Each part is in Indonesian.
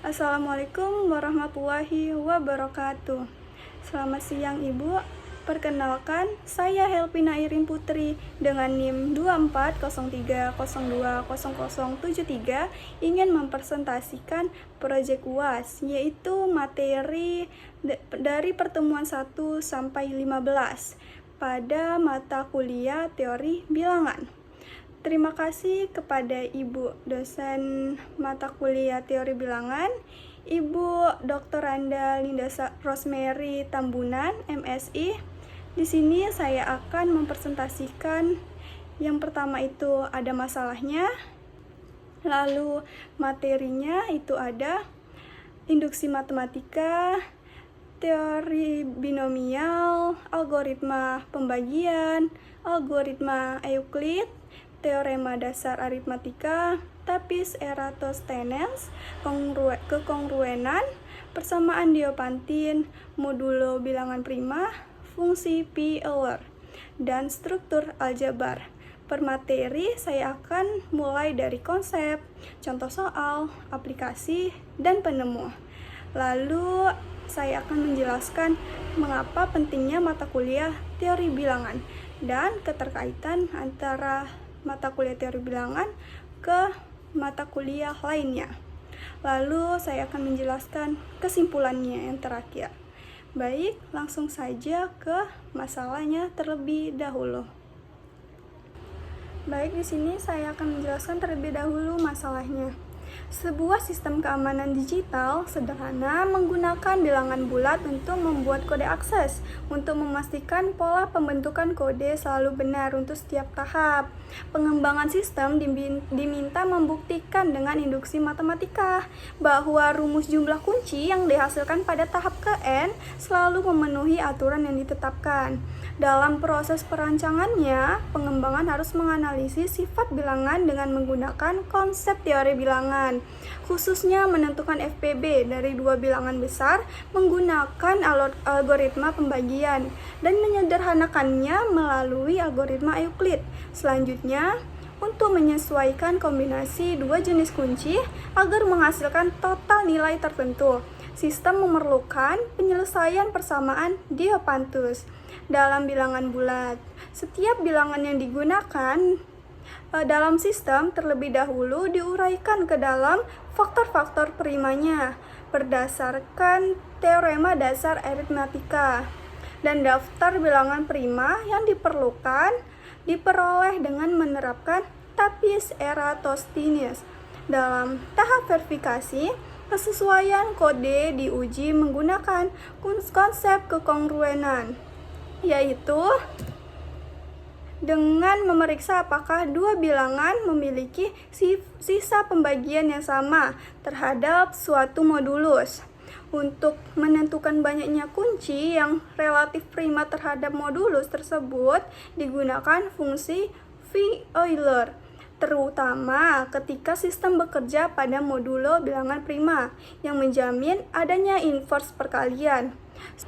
Assalamualaikum warahmatullahi wabarakatuh. Selamat siang Ibu. Perkenalkan, saya Helpina Irin Putri dengan NIM 2403020073 ingin mempresentasikan proyek UAS, yaitu materi dari pertemuan 1 sampai 15 pada mata kuliah teori bilangan. Terima kasih kepada Ibu dosen mata kuliah teori bilangan, Ibu Dr. Randa Linda Rosemary Tambunan, MSI. Di sini saya akan mempresentasikan yang pertama itu ada masalahnya, lalu materinya itu ada induksi matematika, teori binomial, algoritma pembagian, algoritma Euclid, teorema dasar aritmatika, tapis Eratosthenes, kekongruenan, persamaan Diopantin, modulo bilangan prima, fungsi P-Euler, dan struktur aljabar. Per materi saya akan mulai dari konsep, contoh soal, aplikasi, dan penemu. Lalu saya akan menjelaskan mengapa pentingnya mata kuliah teori bilangan dan keterkaitan antara mata kuliah teori bilangan ke mata kuliah lainnya. Lalu saya akan menjelaskan kesimpulannya yang terakhir. Baik, langsung saja ke masalahnya terlebih dahulu. Baik, di sini saya akan menjelaskan terlebih dahulu masalahnya. Sebuah sistem keamanan digital sederhana menggunakan bilangan bulat untuk membuat kode akses, untuk memastikan pola pembentukan kode selalu benar untuk setiap tahap. Pengembangan sistem diminta membuktikan dengan induksi matematika bahwa rumus jumlah kunci yang dihasilkan pada tahap ke-n selalu memenuhi aturan yang ditetapkan. Dalam proses perancangannya, pengembangan harus menganalisis sifat bilangan dengan menggunakan konsep teori bilangan, khususnya menentukan FPB dari dua bilangan besar menggunakan algoritma pembagian dan menyederhanakannya melalui algoritma Euclid. Selanjutnya, untuk menyesuaikan kombinasi dua jenis kunci agar menghasilkan total nilai tertentu, sistem memerlukan penyelesaian persamaan Diopantus dalam bilangan bulat. Setiap bilangan yang digunakan dalam sistem terlebih dahulu diuraikan ke dalam faktor-faktor primanya berdasarkan teorema dasar aritmatika, dan daftar bilangan prima yang diperoleh dengan menerapkan tapis Eratosthenes. Dalam tahap verifikasi, kesesuaian kode diuji menggunakan konsep kekongruenan, yaitu dengan memeriksa apakah dua bilangan memiliki sisa pembagian yang sama terhadap suatu modulus. Untuk menentukan banyaknya kunci yang relatif prima terhadap modulus tersebut digunakan fungsi Euler, terutama ketika sistem bekerja pada modulo bilangan prima yang menjamin adanya inverse perkalian.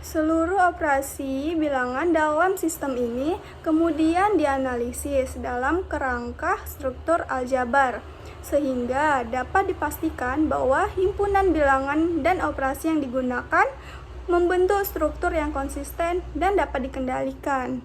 Seluruh operasi bilangan dalam sistem ini kemudian dianalisis dalam kerangka struktur aljabar, sehingga dapat dipastikan bahwa himpunan bilangan dan operasi yang digunakan membentuk struktur yang konsisten dan dapat dikendalikan.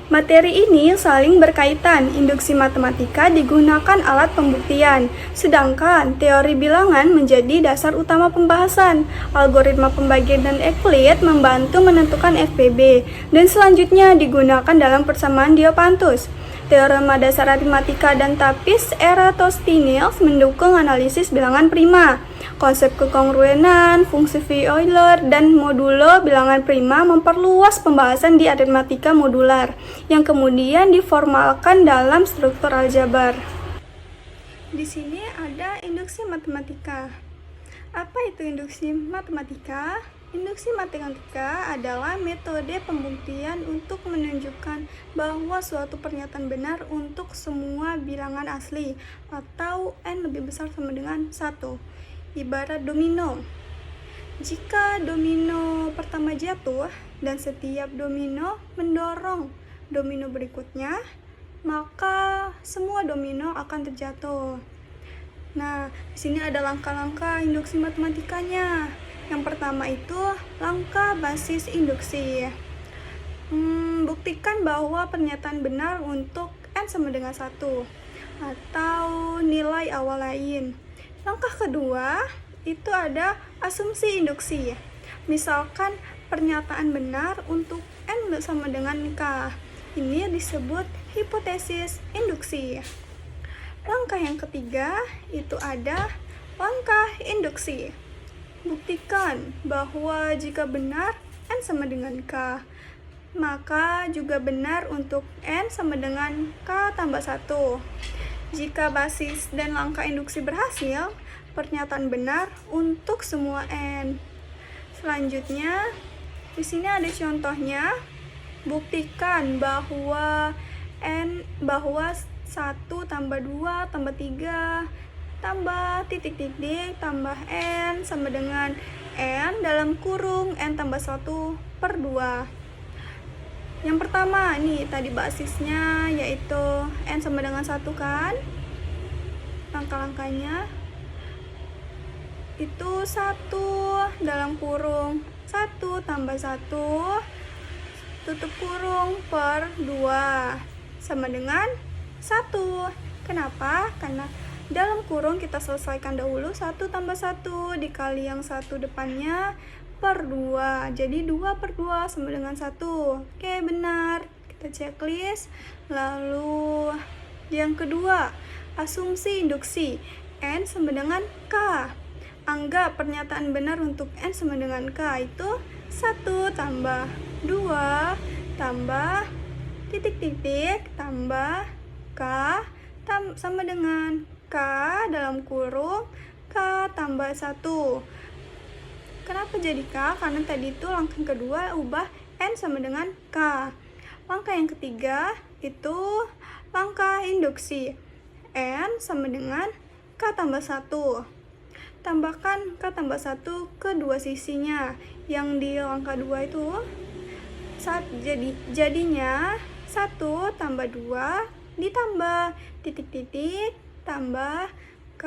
Materi ini saling berkaitan. Induksi matematika digunakan alat pembuktian, sedangkan teori bilangan menjadi dasar utama pembahasan. Algoritma pembagian dan Euclid membantu menentukan FPB, dan selanjutnya digunakan dalam persamaan Diopantus. Teorema dasar aritmatika dan tapis Eratosthenes mendukung analisis bilangan prima. Konsep kekongruenan, fungsi Euler, dan modulo bilangan prima memperluas pembahasan di aritmatika modular, yang kemudian diformalkan dalam struktur aljabar. Di sini ada induksi matematika. Apa itu induksi matematika? Induksi matematika adalah metode pembuktian untuk menunjukkan bahwa suatu pernyataan benar untuk semua bilangan asli atau n lebih besar sama dengan 1. Ibarat domino. Jika domino pertama jatuh dan setiap domino mendorong domino berikutnya, maka semua domino akan terjatuh. Nah, di sini ada langkah-langkah induksi matematikanya. Yang pertama itu langkah basis induksi. Buktikan bahwa pernyataan benar untuk n sama dengan 1 atau nilai awal lain. Langkah kedua itu ada asumsi induksi. Misalkan pernyataan benar untuk n sama dengan k. Ini disebut hipotesis induksi. Langkah yang ketiga itu ada langkah induksi. Buktikan bahwa jika benar n sama dengan k, maka juga benar untuk n sama dengan k tambah 1. Jika basis dan langkah induksi berhasil, pernyataan benar untuk semua n. Selanjutnya, di sini ada contohnya. Buktikan bahwa 1 tambah 2 tambah 3 tambah titik-titik tambah n sama dengan n dalam kurung n tambah 1/2. Yang pertama nih tadi basisnya yaitu n sama dengan 1 kan. Langkah-langkahnya itu 1 dalam kurung 1 tambah 1 tutup kurung per 2 sama dengan 1. Kenapa? Karena dalam kurung kita selesaikan dahulu 1 tambah 1 dikali yang 1 depannya per 2. Jadi 2/2 sama dengan 1. Oke, benar. Kita checklist. Lalu yang kedua, asumsi induksi. N sama dengan K. Anggap pernyataan benar untuk N sama dengan K itu 1 tambah 2 tambah titik-titik tambah K sama dengan K dalam kurung K tambah 1. Kenapa jadi K? Karena tadi itu langkah kedua ubah N sama dengan K. Langkah yang ketiga itu langkah induksi. N sama dengan K tambah 1. Tambahkan K tambah 1 ke dua sisinya. Yang di langkah 2 itu jadinya 1 tambah 2 ditambah titik-titik tambah K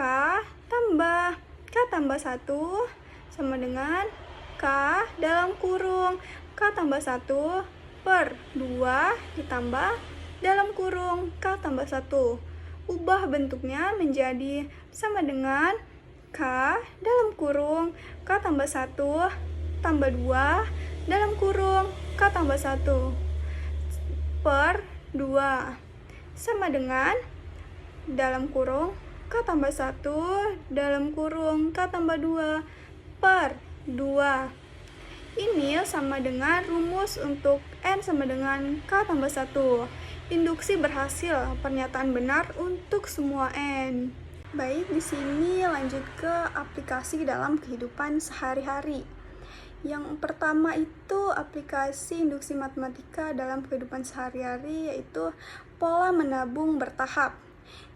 tambah K tambah 1 sama dengan K dalam kurung K tambah 1/2 ditambah dalam kurung K tambah 1. Ubah bentuknya menjadi sama dengan K dalam kurung K tambah 1 tambah 2 dalam kurung K tambah 1/2 sama dengan dalam kurung K tambah 1 dalam kurung K tambah 2/2. Ini sama dengan rumus untuk N sama dengan K tambah 1. Induksi berhasil, pernyataan benar untuk semua N. Baik, di sini lanjut ke aplikasi dalam kehidupan sehari-hari. Yang pertama itu aplikasi induksi matematika dalam kehidupan sehari-hari, yaitu pola menabung bertahap.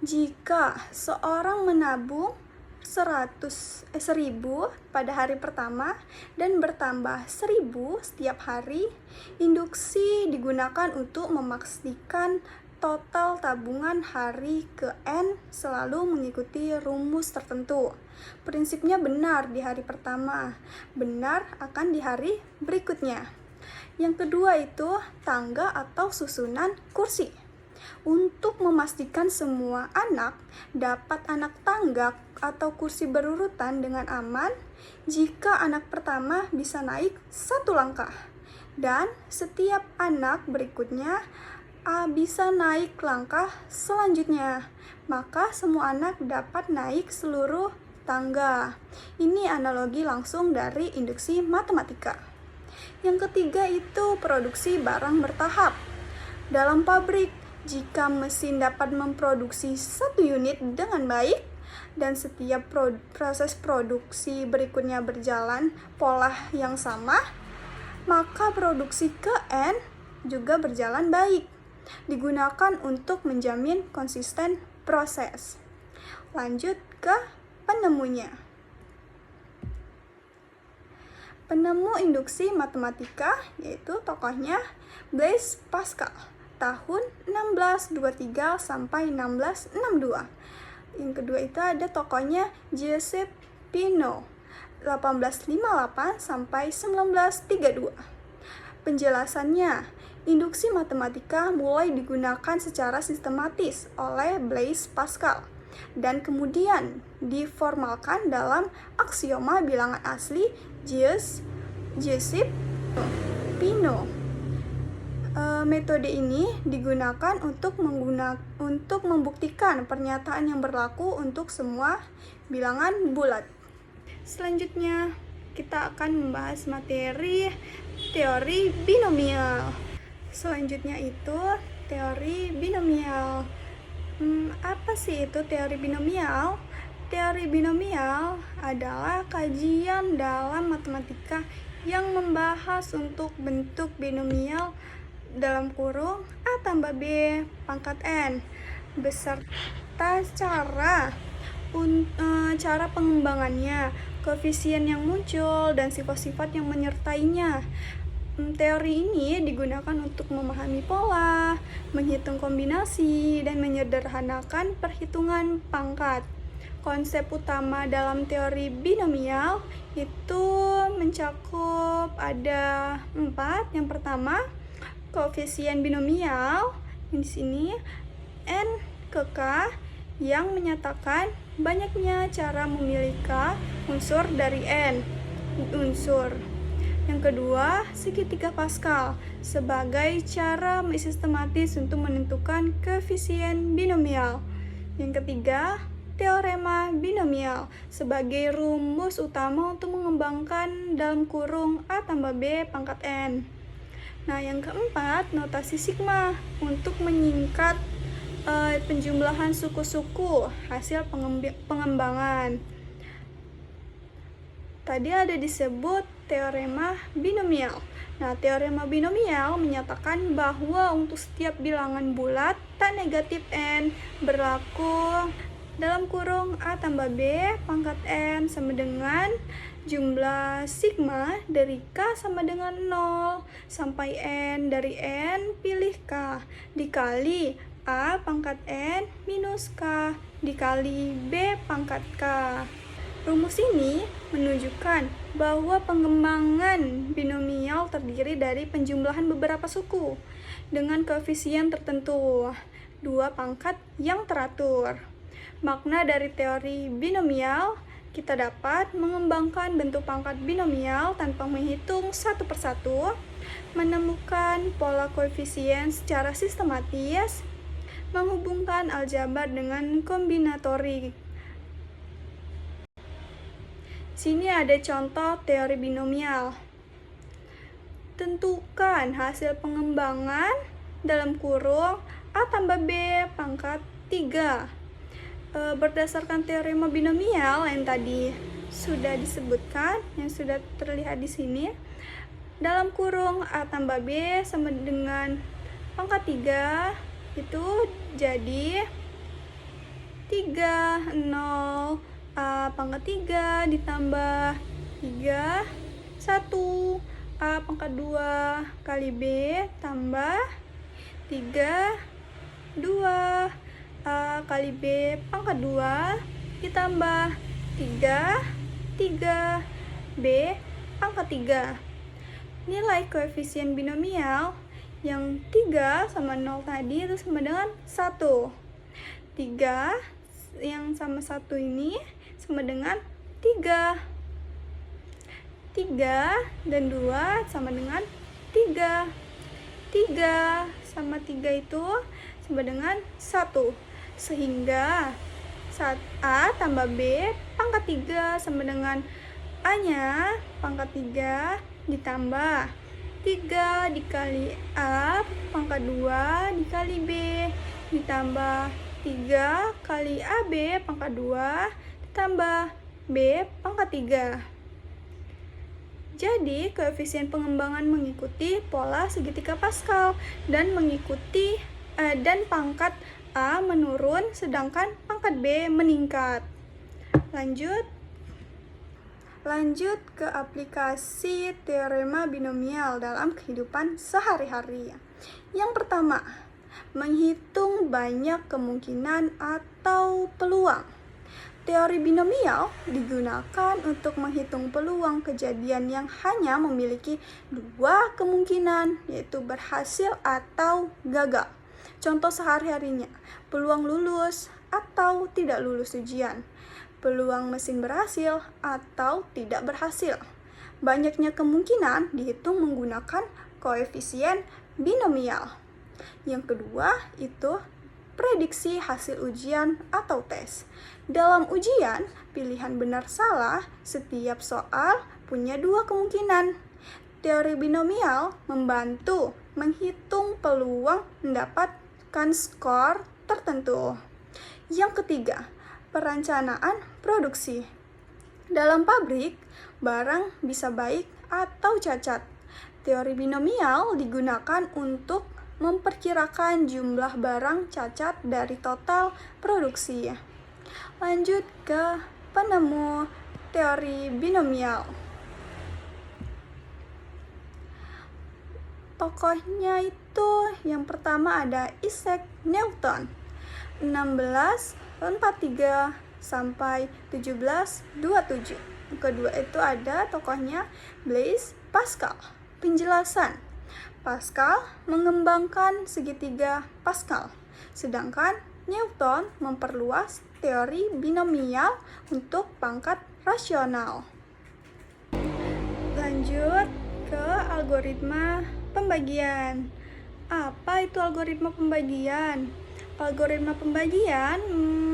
Jika seorang menabung 1.000 pada hari pertama dan bertambah 1.000 setiap hari, induksi digunakan untuk memastikan total tabungan hari ke N selalu mengikuti rumus tertentu. Prinsipnya benar di hari pertama, benar akan di hari berikutnya. Yang kedua itu tangga atau susunan kursi. Untuk memastikan semua anak dapat anak tangga atau kursi berurutan dengan aman, jika anak pertama bisa naik 1 langkah dan setiap anak berikutnya bisa naik langkah selanjutnya, maka semua anak dapat naik seluruh tangga. Ini analogi langsung dari induksi matematika. Yang ketiga itu produksi barang bertahap. Dalam pabrik, jika mesin dapat memproduksi 1 unit dengan baik dan setiap proses produksi berikutnya berjalan pola yang sama, maka produksi ke N juga berjalan baik. Digunakan untuk menjamin konsisten proses. Lanjut ke penemunya. Penemu induksi matematika yaitu tokohnya Blaise Pascal tahun 1623 sampai 1662. Yang kedua itu ada tokohnya Giuseppe Peano, 1858 sampai 1932. Penjelasannya, induksi matematika mulai digunakan secara sistematis oleh Blaise Pascal dan kemudian diformalkan dalam aksioma bilangan asli Giuseppe Peano. Metode ini digunakan untuk membuktikan pernyataan yang berlaku untuk semua bilangan bulat. Selanjutnya, kita akan membahas materi teori binomial. Selanjutnya itu teori binomial. Apa sih itu teori binomial? Teori binomial adalah kajian dalam matematika yang membahas untuk bentuk binomial dalam kurung A tambah B pangkat N beserta cara pengembangannya, koefisien yang muncul, dan sifat-sifat yang menyertainya. Teori ini digunakan untuk memahami pola, menghitung kombinasi, dan menyederhanakan perhitungan pangkat. Konsep utama dalam teori binomial itu mencakup ada 4. Yang pertama, koefisien binomial di sini n ke k yang menyatakan banyaknya cara memilih k unsur dari n unsur. Yang kedua, segitiga Pascal sebagai cara sistematis untuk menentukan koefisien binomial. Yang ketiga, teorema binomial sebagai rumus utama untuk mengembangkan dalam kurung A tambah B pangkat N. Nah, yang keempat, notasi sigma untuk menyingkat penjumlahan suku-suku hasil pengembangan. Tadi ada disebut teorema binomial. Nah, teorema binomial menyatakan bahwa untuk setiap bilangan bulat tak negatif n berlaku dalam kurung A tambah B pangkat N sama dengan jumlah sigma dari K sama dengan 0 sampai N dari N pilih K dikali A pangkat N minus K dikali B pangkat K. Rumus ini menunjukkan bahwa pengembangan binomial terdiri dari penjumlahan beberapa suku dengan koefisien tertentu, 2 pangkat yang teratur. Makna dari teori binomial, kita dapat mengembangkan bentuk pangkat binomial tanpa menghitung satu persatu, menemukan pola koefisien secara sistematis, menghubungkan aljabar dengan kombinatorik. Sini ada contoh teori binomial. Tentukan hasil pengembangan dalam kurung A tambah B pangkat 3. Berdasarkan teorema binomial yang tadi sudah disebutkan, yang sudah terlihat di sini, dalam kurung A tambah B sama dengan pangkat 3 itu jadi 3, 0, A pangkat 3 ditambah 3, 1, A pangkat 2 kali B tambah 3, 2, A kali B pangkat 2 ditambah 3, 3, B pangkat 3. Nilai koefisien binomial yang 3 sama 0 tadi itu sama dengan 1. 3 yang sama 1 ini sama dengan 3. 3 dan 2 sama dengan 3. 3 sama 3 itu sama dengan 1. Sehingga A tambah B pangkat 3 sama dengan A-nya pangkat 3 ditambah 3 dikali A pangkat 2 dikali B ditambah 3 kali AB pangkat 2 ditambah B pangkat 3. Jadi, koefisien pengembangan mengikuti pola segitiga Pascal dan dan pangkat A menurun sedangkan pangkat B meningkat. Lanjut ke aplikasi teorema binomial dalam kehidupan sehari-hari. Yang pertama, menghitung banyak kemungkinan atau peluang. Teori binomial digunakan untuk menghitung peluang kejadian yang hanya memiliki dua kemungkinan, yaitu berhasil atau gagal. Contoh sehari-harinya, peluang lulus atau tidak lulus ujian, peluang mesin berhasil atau tidak berhasil. Banyaknya kemungkinan dihitung menggunakan koefisien binomial. Yang kedua itu prediksi hasil ujian atau tes. Dalam ujian, pilihan benar salah setiap soal punya dua kemungkinan. Teori binomial membantu menghitung peluang mendapatkan skor tertentu. Yang ketiga, perencanaan produksi. Dalam pabrik, barang bisa baik atau cacat. Teori binomial digunakan untuk memperkirakan jumlah barang cacat dari total produksi. Lanjut ke penemu teori binomial. Tokohnya itu yang pertama ada Isaac Newton, 1643 sampai 1727. Yang kedua itu ada tokohnya Blaise Pascal. Penjelasan: Pascal mengembangkan segitiga Pascal, sedangkan Newton memperluas teori binomial untuk pangkat rasional. Lanjut ke algoritma pembagian. Apa itu algoritma pembagian? Algoritma pembagian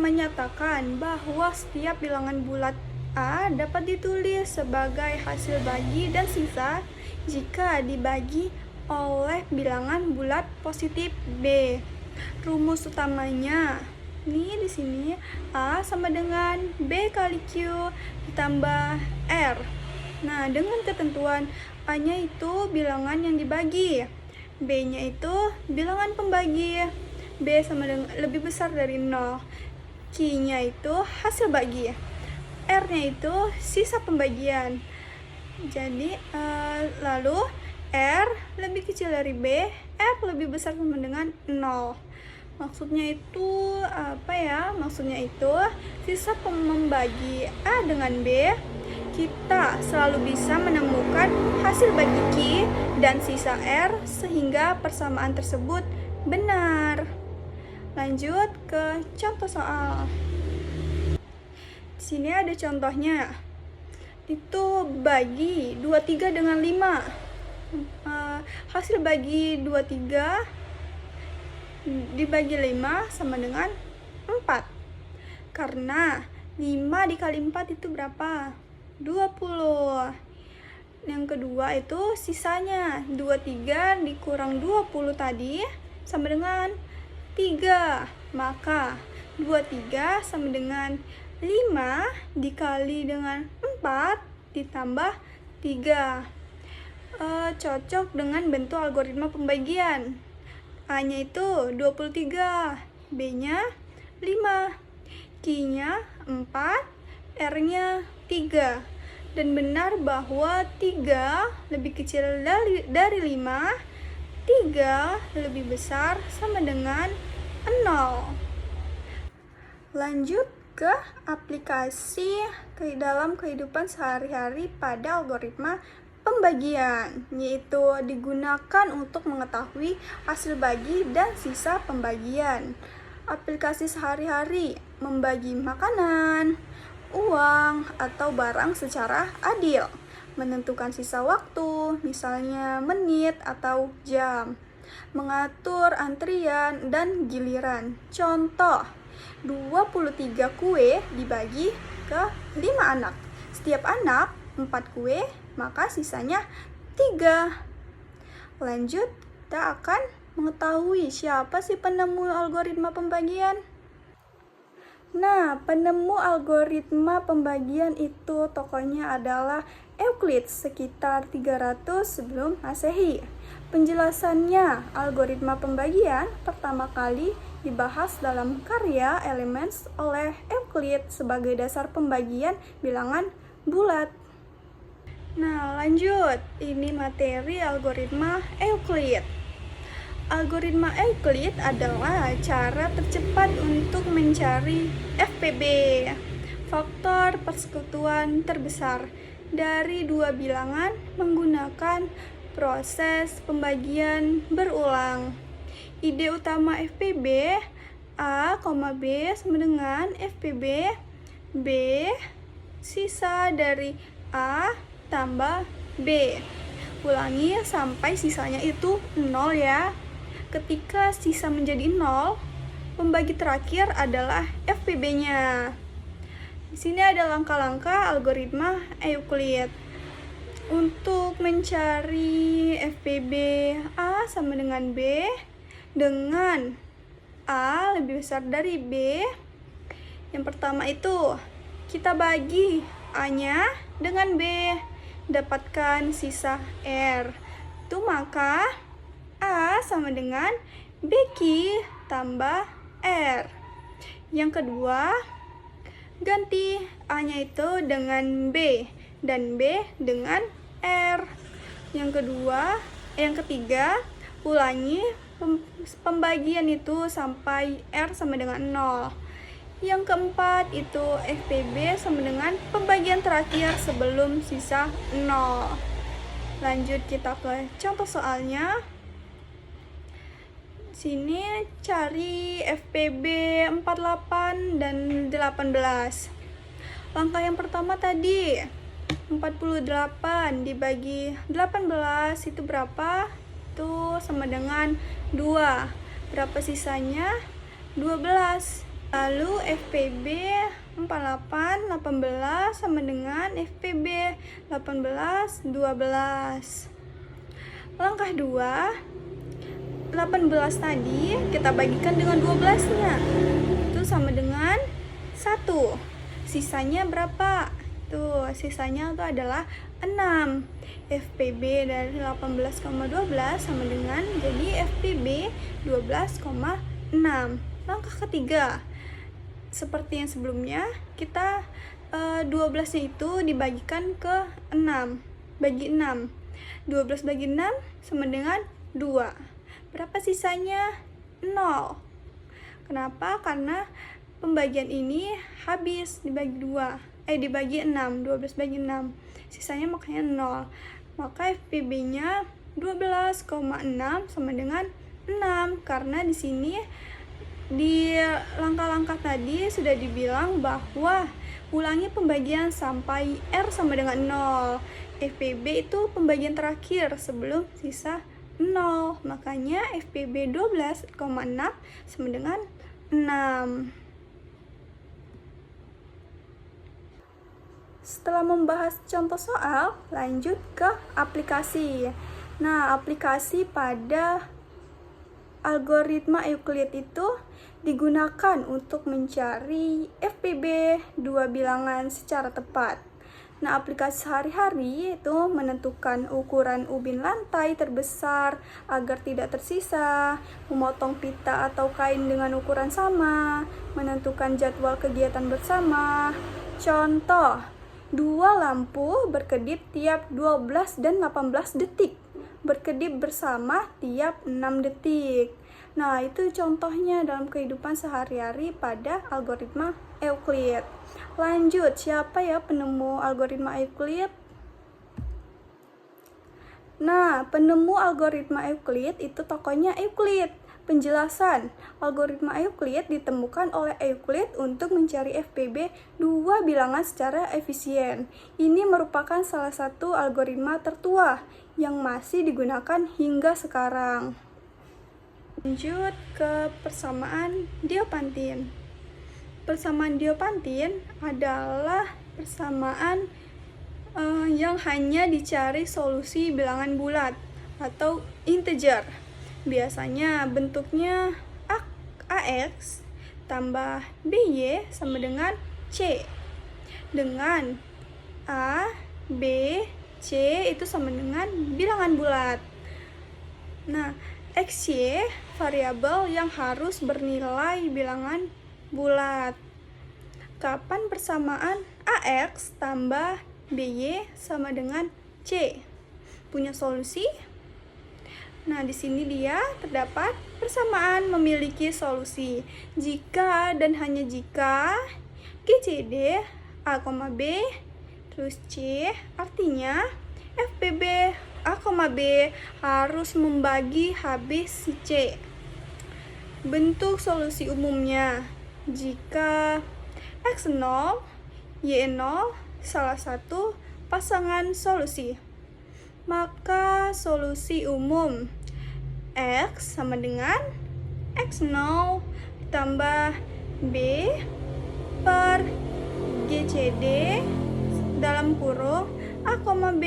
menyatakan bahwa setiap bilangan bulat A dapat ditulis sebagai hasil bagi dan sisa jika dibagi oleh bilangan bulat positif B. Rumus utamanya ini di sini A sama dengan B kali Q ditambah R. Nah, dengan ketentuan A-nya itu bilangan yang dibagi, B-nya itu bilangan pembagi, B sama dengan lebih besar dari 0, Q-nya itu hasil bagi, R-nya itu sisa pembagian. Jadi lalu R lebih kecil dari B, R lebih besar sama dengan 0. Maksudnya itu apa ya? Maksudnya itu sisa membagi A dengan B, kita selalu bisa menemukan hasil bagi Q dan sisa R sehingga persamaan tersebut benar. Lanjut ke contoh soal. Di sini ada contohnya. Itu bagi 23 dengan 5. Hasil bagi 23 dibagi 5 sama dengan 4. Karena 5 dikali 4 itu berapa? 20. Yang kedua itu sisanya 23 dikurang 20 tadi sama dengan 3. Maka 23 sama dengan 5 dikali dengan 4 ditambah 3. Cocok dengan bentuk algoritma pembagian. A-nya itu 23, B-nya 5, Q-nya 4, R-nya 3. Dan benar bahwa 3 lebih kecil dari 5, 3 lebih besar sama dengan 0. Lanjut ke aplikasi dalam kehidupan sehari-hari pada algoritma pembagian, yaitu digunakan untuk mengetahui hasil bagi dan sisa pembagian. Aplikasi sehari-hari membagi makanan, uang, atau barang secara adil, menentukan sisa waktu, misalnya menit atau jam, mengatur antrian dan giliran. Contoh, 23 kue dibagi ke 5 anak. Setiap anak 4 kue, maka sisanya 3. Lanjut, kita akan mengetahui siapa sih penemu algoritma pembagian. Nah, penemu algoritma pembagian itu tokohnya adalah Euclid sekitar 300 sebelum Masehi. Penjelasannya, algoritma pembagian pertama kali dibahas dalam karya Elements oleh Euclid sebagai dasar pembagian bilangan bulat. Nah, lanjut. Ini materi algoritma Euclid. Algoritma Euclid adalah cara tercepat untuk mencari FPB, faktor persekutuan terbesar, dari dua bilangan menggunakan proses pembagian berulang. Ide utama FPB A, B sama dengan FPB B sisa dari A tambah B. Ulangi sampai sisanya itu 0 ya. Ketika sisa menjadi 0, pembagi terakhir adalah FPB-nya. Di sini ada langkah-langkah algoritma Euclid. Untuk mencari FPB A sama dengan B, dengan A lebih besar dari B, yang pertama itu kita bagi A-nya dengan B, dapatkan sisa R. Itu maka A sama dengan BQ tambah R. Yang kedua, ganti A-nya itu dengan B dan B dengan R. Yang ketiga, ulangi pembagian itu sampai R sama dengan 0. Yang keempat itu FPB sama dengan pembagian terakhir sebelum sisa 0. Lanjut kita ke contoh soalnya. Sini cari FPB 48 dan 18. Langkah yang pertama tadi 48 dibagi 18 itu berapa? Itu sama dengan 2. Berapa sisanya? 12. Lalu FPB 48 18 sama dengan FPB 18 12. Langkah 2, 18 tadi kita bagikan dengan 12-nya. Itu sama dengan 1. Sisanya berapa? Tuh, sisanya itu adalah 6. FPB dari 18,12 sama dengan jadi FPB 12,6. Langkah ketiga, seperti yang sebelumnya, kita 12-nya itu dibagikan ke 6. Bagi 6. 12 bagi 6 sama dengan 2. Berapa sisanya? 0. Kenapa? Karena pembagian ini habis dibagi 6. 12 bagi 6. Sisanya makanya 0. Maka FPB-nya 12,6 sama dengan 6. Karena di sini di langkah-langkah tadi sudah dibilang bahwa ulangi pembagian sampai R sama dengan 0. FPB itu pembagian terakhir sebelum sisa 0. Makanya FPB 12,6 sama dengan 6. Setelah membahas contoh soal, lanjut ke aplikasi. Nah, aplikasi pada algoritma Euclid itu digunakan untuk mencari FPB dua bilangan secara tepat. Nah, aplikasi sehari-hari itu menentukan ukuran ubin lantai terbesar agar tidak tersisa, memotong pita atau kain dengan ukuran sama, menentukan jadwal kegiatan bersama. Contoh, 2 lampu berkedip tiap 12 dan 18 detik, berkedip bersama tiap 6 detik. Nah, itu contohnya dalam kehidupan sehari-hari pada algoritma Euclid. Lanjut, siapa ya penemu algoritma Euclid? Nah, penemu algoritma Euclid itu tokohnya Euclid. Penjelasan, algoritma Euclid ditemukan oleh Euclid untuk mencari FPB dua bilangan secara efisien. Ini merupakan salah satu algoritma tertua yang masih digunakan hingga sekarang. Lanjut ke persamaan Diopantin. Persamaan Diopantin adalah persamaan yang hanya dicari solusi bilangan bulat atau integer. Biasanya bentuknya AX tambah BY sama dengan C. Dengan A, B, C itu sama dengan bilangan bulat. Nah, XY variabel yang harus bernilai bilangan bulat. Kapan persamaan AX tambah BY sama dengan C punya solusi? Nah, di sini dia terdapat persamaan memiliki solusi. Jika dan hanya jika GCD A, B, terus C, artinya FBB A, B harus membagi habis si C. Bentuk solusi umumnya, jika X0, Y0 salah satu pasangan solusi, maka solusi umum X sama dengan X0 ditambah B per GCD dalam kurung A, B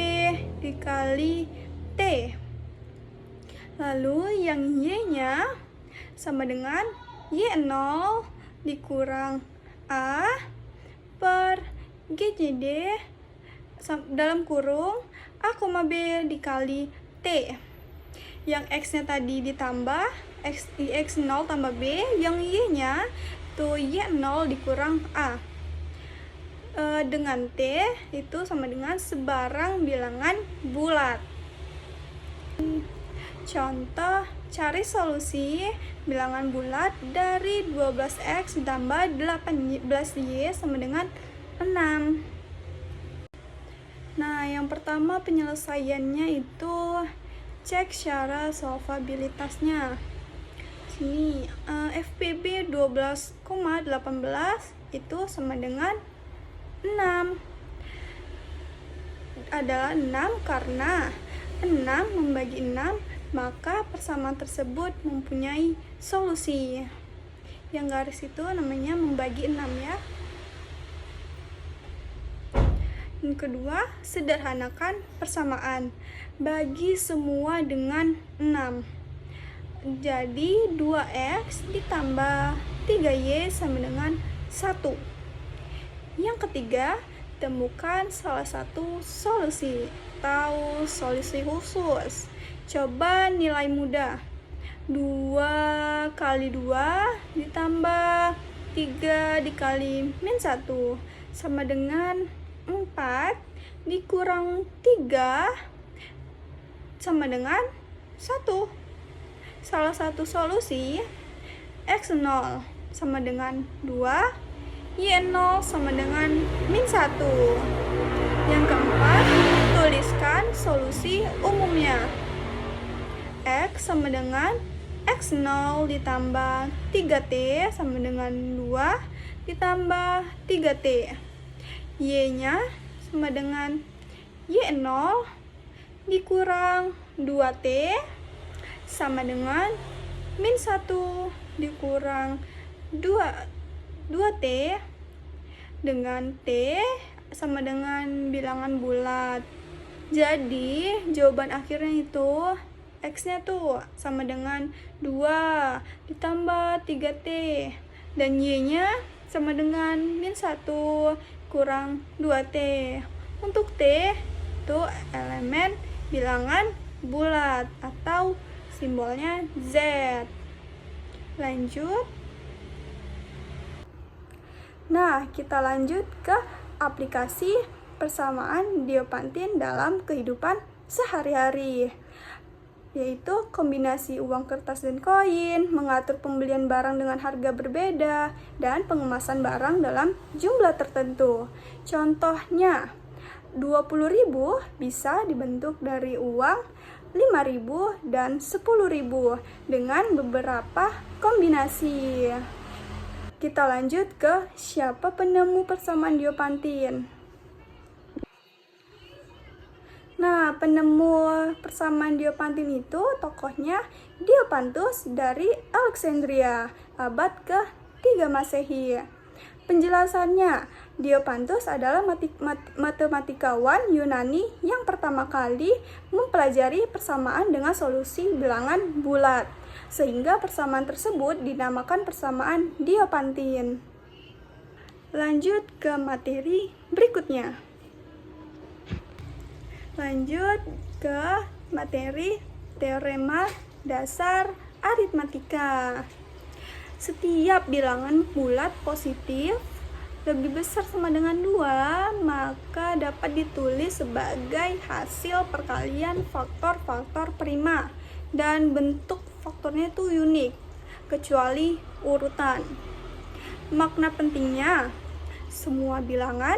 dikali T. Lalu yang Y-nya sama dengan Y0 dikurang A per GCD dalam kurung A, B dikali T. Yang X-nya tadi ditambah X0 tambah B, yang Y-nya tuh Y0 dikurang A. Dengan T itu sama dengan sebarang bilangan bulat. Contoh, cari solusi bilangan bulat dari 12X ditambah 18Y sama dengan 6. Nah, yang pertama penyelesaiannya itu cek secara solvabilitasnya. Sini FPB 12,18 itu sama dengan 6. Adalah 6 karena 6 membagi 6, maka persamaan tersebut mempunyai solusi. Yang garis itu namanya membagi 6 ya. Yang kedua, sederhanakan persamaan. Bagi semua dengan 6. Jadi 2X ditambah 3Y sama dengan 1. Yang ketiga, temukan salah satu solusi atau solusi khusus. Coba nilai mudah. 2 kali 2 ditambah 3 dikali min 1 sama dengan 4 dikurang 3 sama dengan 1. Salah satu solusi X0 sama dengan 2, Y0 sama dengan min 1. Yang keempat, tuliskan solusi umumnya. X sama dengan X0 ditambah 3T sama dengan 2 ditambah 3T. Y-nya sama dengan Y0 dikurang 2T sama dengan min 1 dikurang 2T dengan T sama dengan bilangan bulat. Jadi jawaban akhirnya itu X-nya tuh sama dengan 2 ditambah 3T dan Y-nya sama dengan min 1 kurang 2T. Untuk T itu elemen bilangan bulat atau simbolnya Z. Lanjut. Nah, kita lanjut ke aplikasi persamaan Diopantin dalam kehidupan sehari-hari, yaitu kombinasi uang kertas dan koin, mengatur pembelian barang dengan harga berbeda, dan pengemasan barang dalam jumlah tertentu. Contohnya, 20.000 bisa dibentuk dari uang 5.000 dan 10.000 dengan beberapa kombinasi. Kita lanjut ke siapa penemu persamaan Diopantin. Nah, penemu persamaan Diopantin itu tokohnya Diopantus dari Alexandria, abad ke-3 Masehi. Penjelasannya, Diopantus adalah matematikawan Yunani yang pertama kali mempelajari persamaan dengan solusi bilangan bulat, sehingga persamaan tersebut dinamakan persamaan Diopantin. Lanjut ke materi berikutnya. Lanjut ke materi teorema dasar aritmatika. Setiap bilangan bulat positif lebih besar sama dengan 2, maka dapat ditulis sebagai hasil perkalian faktor-faktor prima dan bentuk faktornya itu unik, kecuali urutan. Makna pentingnya, semua bilangan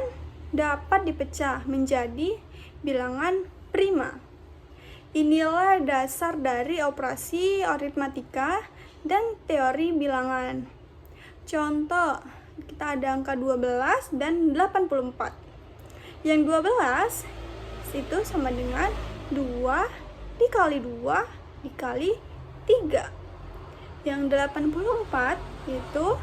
dapat dipecah menjadi bilangan prima. Inilah dasar dari operasi aritmatika dan teori bilangan. Contoh, kita ada angka 12 dan 84. Yang 12 itu sama dengan 2 dikali 2 dikali 3. Yang 84 itu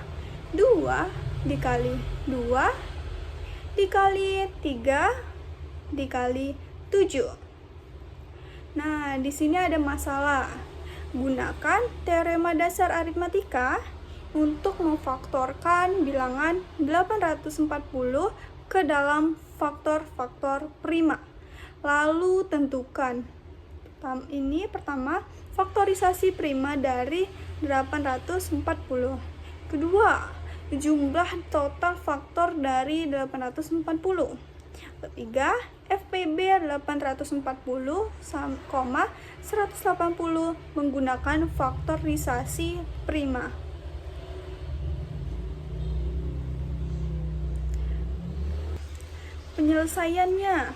2 dikali 2 dikali 3 dikali 7. Nah, di sini ada masalah. Gunakan teorema dasar aritmatika untuk memfaktorkan bilangan 840 ke dalam faktor-faktor prima. Lalu tentukan. Pertama, faktorisasi prima dari 840. Kedua, jumlah total faktor dari 840. Ketiga, FPB 840, 180 menggunakan faktorisasi prima. Penyelesaiannya,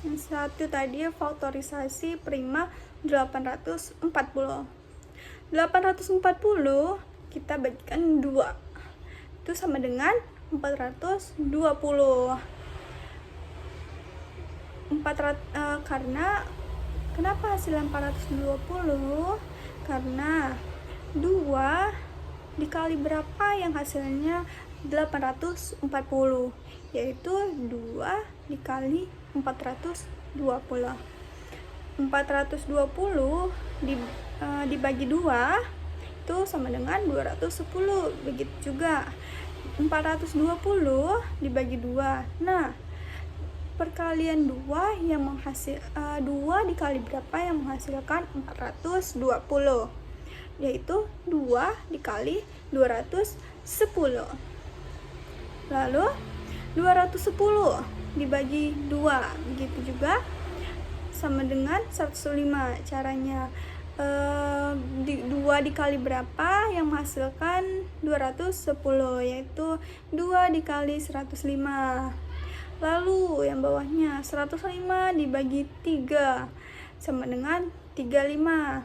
yang satu tadi faktorisasi prima 840. 840 kita bagikan 2. Itu sama dengan 420. Karena kenapa hasilnya 420? Karena 2 dikali berapa yang hasilnya 840, yaitu 2 dikali 420. 420 dibagi 2 itu sama dengan 210. Begitu juga 420 dibagi 2. Nah, perkalian 2 yang 2 dikali berapa yang menghasilkan 420, yaitu 2 dikali 210. Lalu 210 dibagi 2, begitu juga sama dengan 105. Caranya 2 dikali berapa yang menghasilkan 210, yaitu 2 dikali 105. Lalu yang bawahnya 105 dibagi 3 sama dengan 35.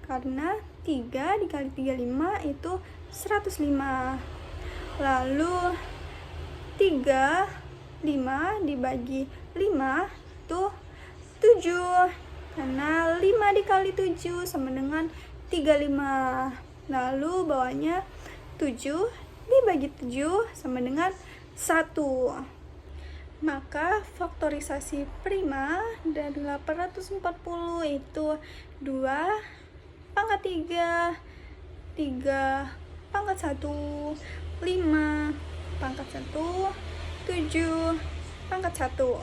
Karena 3 dikali 35 itu 105. Lalu 5 dibagi 5 itu 7. Karena 5 dikali 7 sama dengan 35. Lalu bawahnya 7 dibagi 7 sama dengan 1. Maka faktorisasi prima dari 840 itu 2 pangkat 3, 3 pangkat 1, 5 pangkat 1, 7 pangkat 1.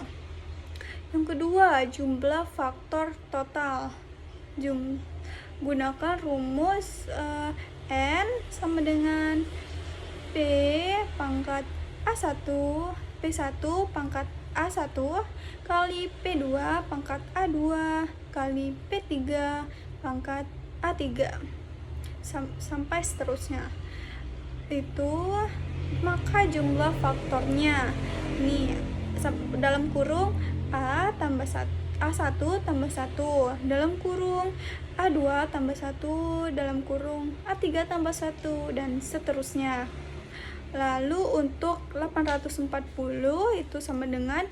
Yang kedua, jumlah faktor total. Gunakan rumus N sama dengan P pangkat A1, P1 pangkat A1 kali P2 pangkat A2 kali P3 pangkat A3 sampai seterusnya. Itu maka jumlah faktornya nih dalam kurung A tambah 1, A1 tambah 1 dalam kurung, A2 tambah 1 dalam kurung, A3 tambah 1 dan seterusnya. Lalu untuk 840 itu sama dengan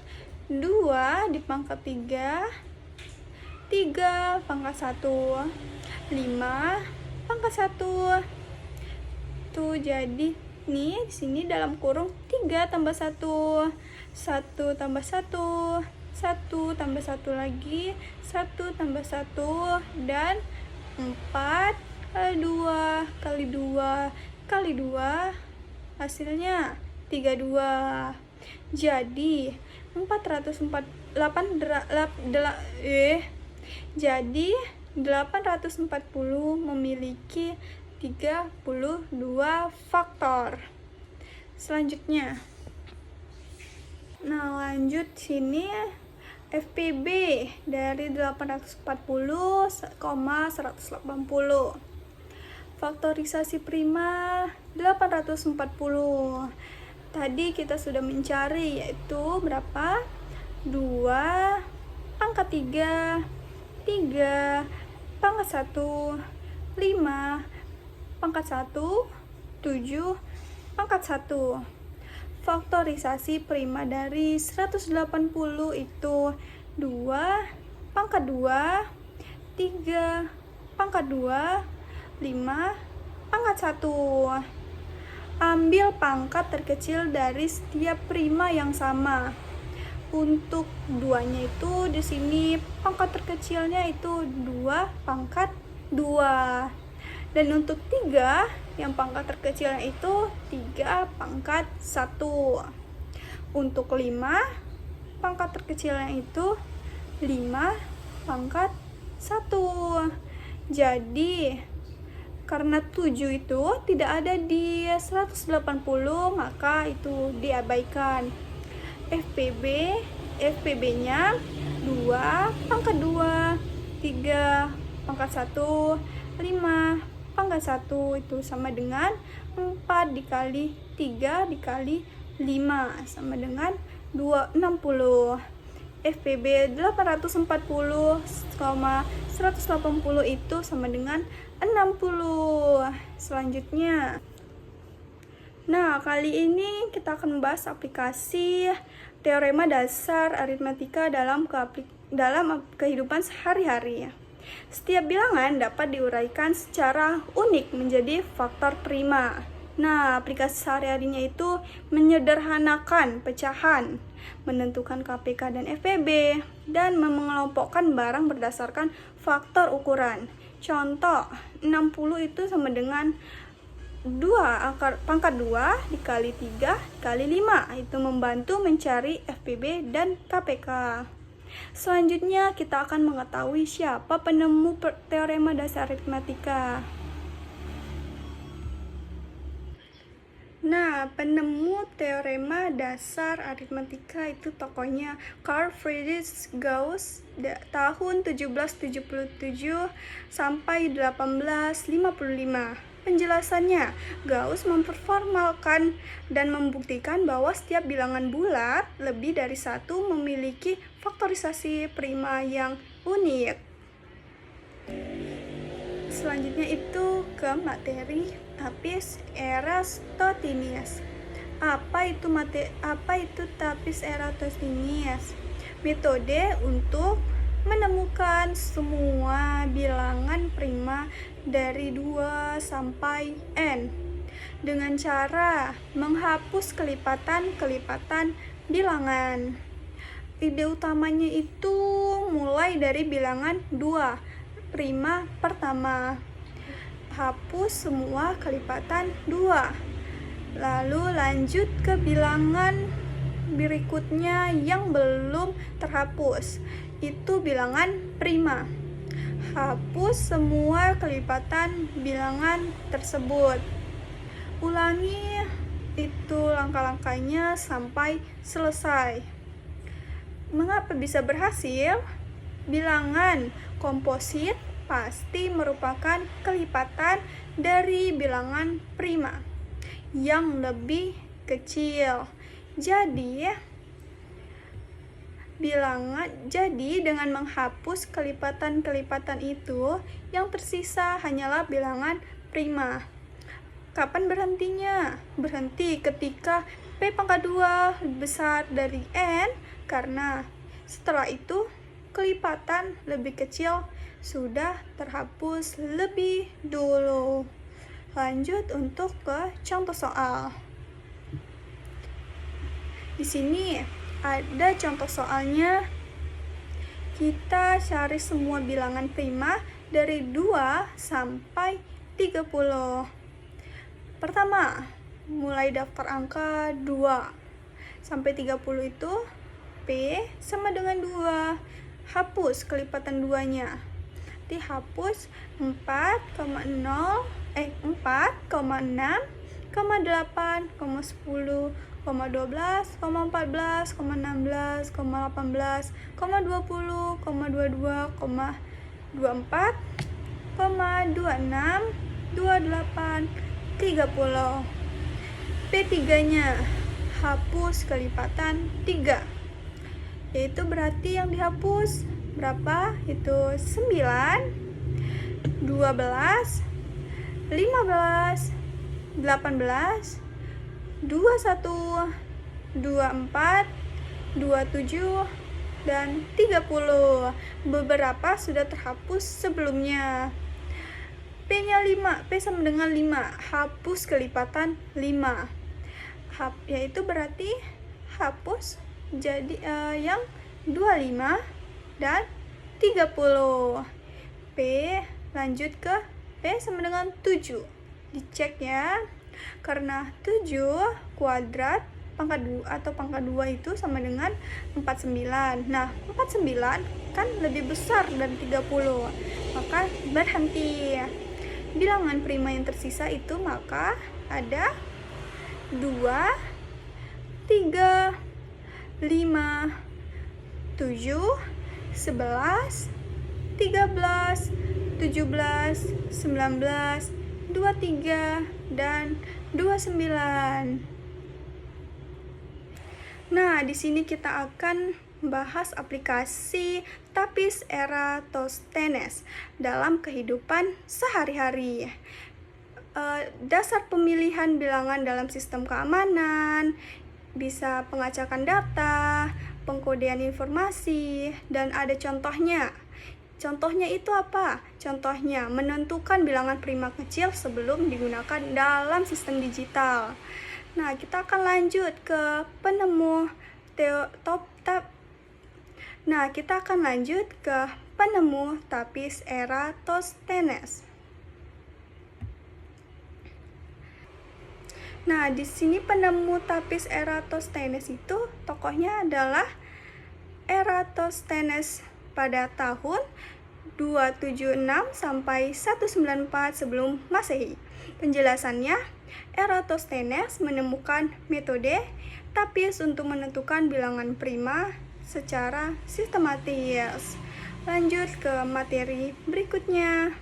2 dipangkat 3, 3 pangkat 1, 5 pangkat 1. Tuh jadi nih di sini dalam kurung 3 tambah 1, 1 tambah 1, 1 tambah 1 lagi, 1 tambah 1 dan 4 kali 2 kali 2 kali 2 hasilnya 32. Jadi 840 memiliki 32 faktor. Selanjutnya, nah lanjut sini FPB dari 840,180. Faktorisasi prima 840. Tadi kita sudah mencari, yaitu berapa? 2 pangkat 3, 3 pangkat 1, 5 pangkat 1, 7 pangkat 1. Faktorisasi prima dari 180 itu 2 pangkat 2, 3 pangkat 2, 5 pangkat 1. Ambil pangkat terkecil dari setiap prima yang sama. Untuk 2-nya itu di sini pangkat terkecilnya itu 2 pangkat 2. Dan untuk 3 yang pangkat terkecilnya itu 3 pangkat 1. Untuk 5 pangkat terkecilnya itu 5 pangkat 1. Jadi karena 7 itu tidak ada di 180, maka itu diabaikan. FPB-nya 2 pangkat 2, 3 pangkat 1, 5 pangkat 1 itu sama dengan 4 dikali 3 dikali 5 sama dengan 260. FPB 840,180 itu sama dengan 60. Selanjutnya, nah kali ini kita akan membahas aplikasi teorema dasar aritmatika dalam kehidupan sehari-hari. Setiap bilangan dapat diuraikan secara unik menjadi faktor prima. Nah, aplikasi sehari-harinya itu menyederhanakan pecahan, menentukan KPK dan FPB, dan mengelompokkan barang berdasarkan faktor ukuran. Contoh, 60 itu sama dengan 2 pangkat 2 dikali 3 dikali 5. Itu membantu mencari FPB dan KPK. Selanjutnya kita akan mengetahui siapa penemu teorema dasar aritmatika. Nah, penemu teorema dasar aritmatika itu tokohnya Carl Friedrich Gauss tahun 1777 sampai 1855. Penjelasannya, Gauss memperformalkan dan membuktikan bahwa setiap bilangan bulat lebih dari satu memiliki faktorisasi prima yang unik. Selanjutnya itu ke materi tapis Eratosthenes. Apa itu tapis Eratosthenes? Metode untuk menemukan semua bilangan prima dari 2 sampai n dengan cara menghapus kelipatan-kelipatan bilangan. Ide utamanya itu mulai dari bilangan 2 prima pertama, hapus semua kelipatan 2, lalu lanjut ke bilangan berikutnya yang belum terhapus, itu bilangan prima, hapus semua kelipatan bilangan tersebut. Ulangi itu langkah-langkahnya sampai selesai. Mengapa bisa berhasil? Bilangan komposit pasti merupakan kelipatan dari bilangan prima yang lebih kecil. Jadi dengan menghapus kelipatan-kelipatan itu, yang tersisa hanyalah bilangan prima. Kapan berhentinya? Berhenti ketika P pangkat 2 lebih besar dari N, karena setelah itu kelipatan lebih kecil sudah terhapus lebih dulu. Lanjut untuk ke contoh soal. Di sini ada contoh soalnya. Kita cari semua bilangan prima dari 2 sampai 30. Pertama, mulai daftar angka 2 sampai 30 itu P sama dengan 2. Hapus kelipatan 2-nya. Dihapus 4,6, 4,6, 8,10, 12, 14, 16, 18, 20, 22, 24, 26, 28, 30. P3-nya hapus kelipatan 3. Yaitu berarti yang dihapus berapa? Itu 9, 12, 15, 18, 21, 24, 27, dan 30. Beberapa sudah terhapus sebelumnya. P-nya 5, P sama dengan 5, hapus kelipatan 5. Yaitu berarti hapus jadi yang 25 dan 30. P lanjut ke P sama dengan 7. Dicek ya. Karena 7 kuadrat pangkat 2 atau pangkat 2 itu sama dengan 49. Nah, 49 kan lebih besar dari 30. Maka berhenti. Bilangan prima yang tersisa itu maka ada 2, 3, 5, 7, 11, 13, 17, 19, 23, dan 29. Nah, di sini kita akan bahas aplikasi tapis Eratosthenes dalam kehidupan sehari-hari. Dasar pemilihan bilangan dalam sistem keamanan, bisa pengacakan data, pengkodean informasi, dan ada contohnya. Contohnya itu apa? Contohnya menentukan bilangan prima kecil sebelum digunakan dalam sistem digital. Nah, kita akan lanjut ke penemu tapis Eratosthenes. Nah, di sini penemu tapis Eratosthenes itu tokohnya adalah Eratosthenes pada tahun 276 sampai 194 sebelum Masehi. Penjelasannya, Eratosthenes menemukan metode tapis untuk menentukan bilangan prima secara sistematis. Lanjut ke materi berikutnya.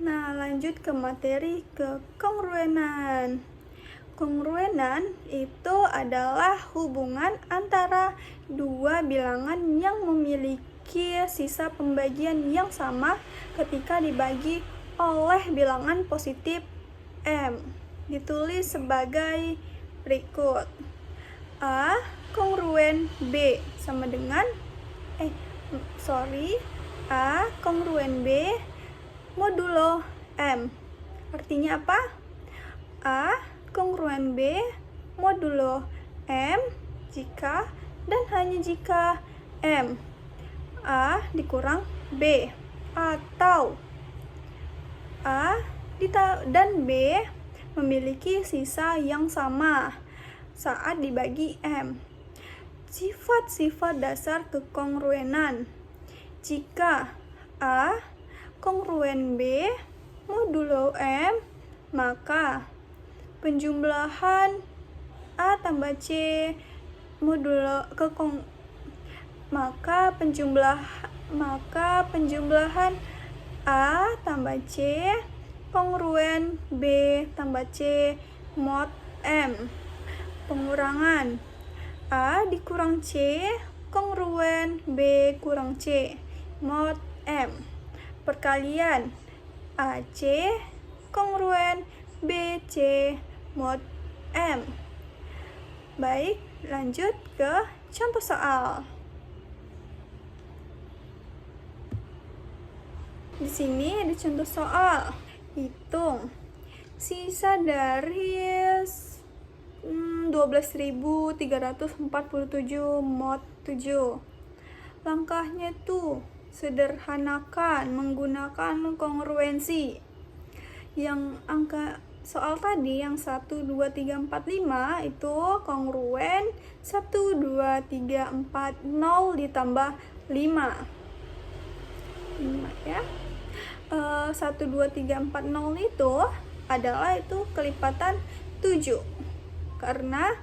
Nah, lanjut ke materi kekongruenan. Kongruenan itu adalah hubungan antara dua bilangan yang memiliki sisa pembagian yang sama ketika dibagi oleh bilangan positif M. Ditulis sebagai berikut. A kongruen B sama dengan A kongruen B modulo M. Artinya apa? A kongruen B modulo M jika dan hanya jika M A dikurang B, atau A dan B memiliki sisa yang sama saat dibagi M. Sifat-sifat dasar kekongruenan. Jika A kongruen B modulo M, maka penjumlahan A tambah C modulo penjumlahan A tambah C kongruen B tambah C mod M. Pengurangan A dikurang C kongruen B kurang C mod M. Perkalian AC kongruen BC mod M. Baik, lanjut ke contoh soal. Di sini ada contoh soal. Hitung sisa dari 12.347 mod 7. Langkahnya tuh sederhanakan menggunakan kongruensi. Yang angka soal tadi yang 1, 2, 3, 4, 5 itu kongruen 1, 2, 3, 4, 0 ditambah 5 ya. 1, 2, 3, 4, 0 itu adalah itu kelipatan 7. karena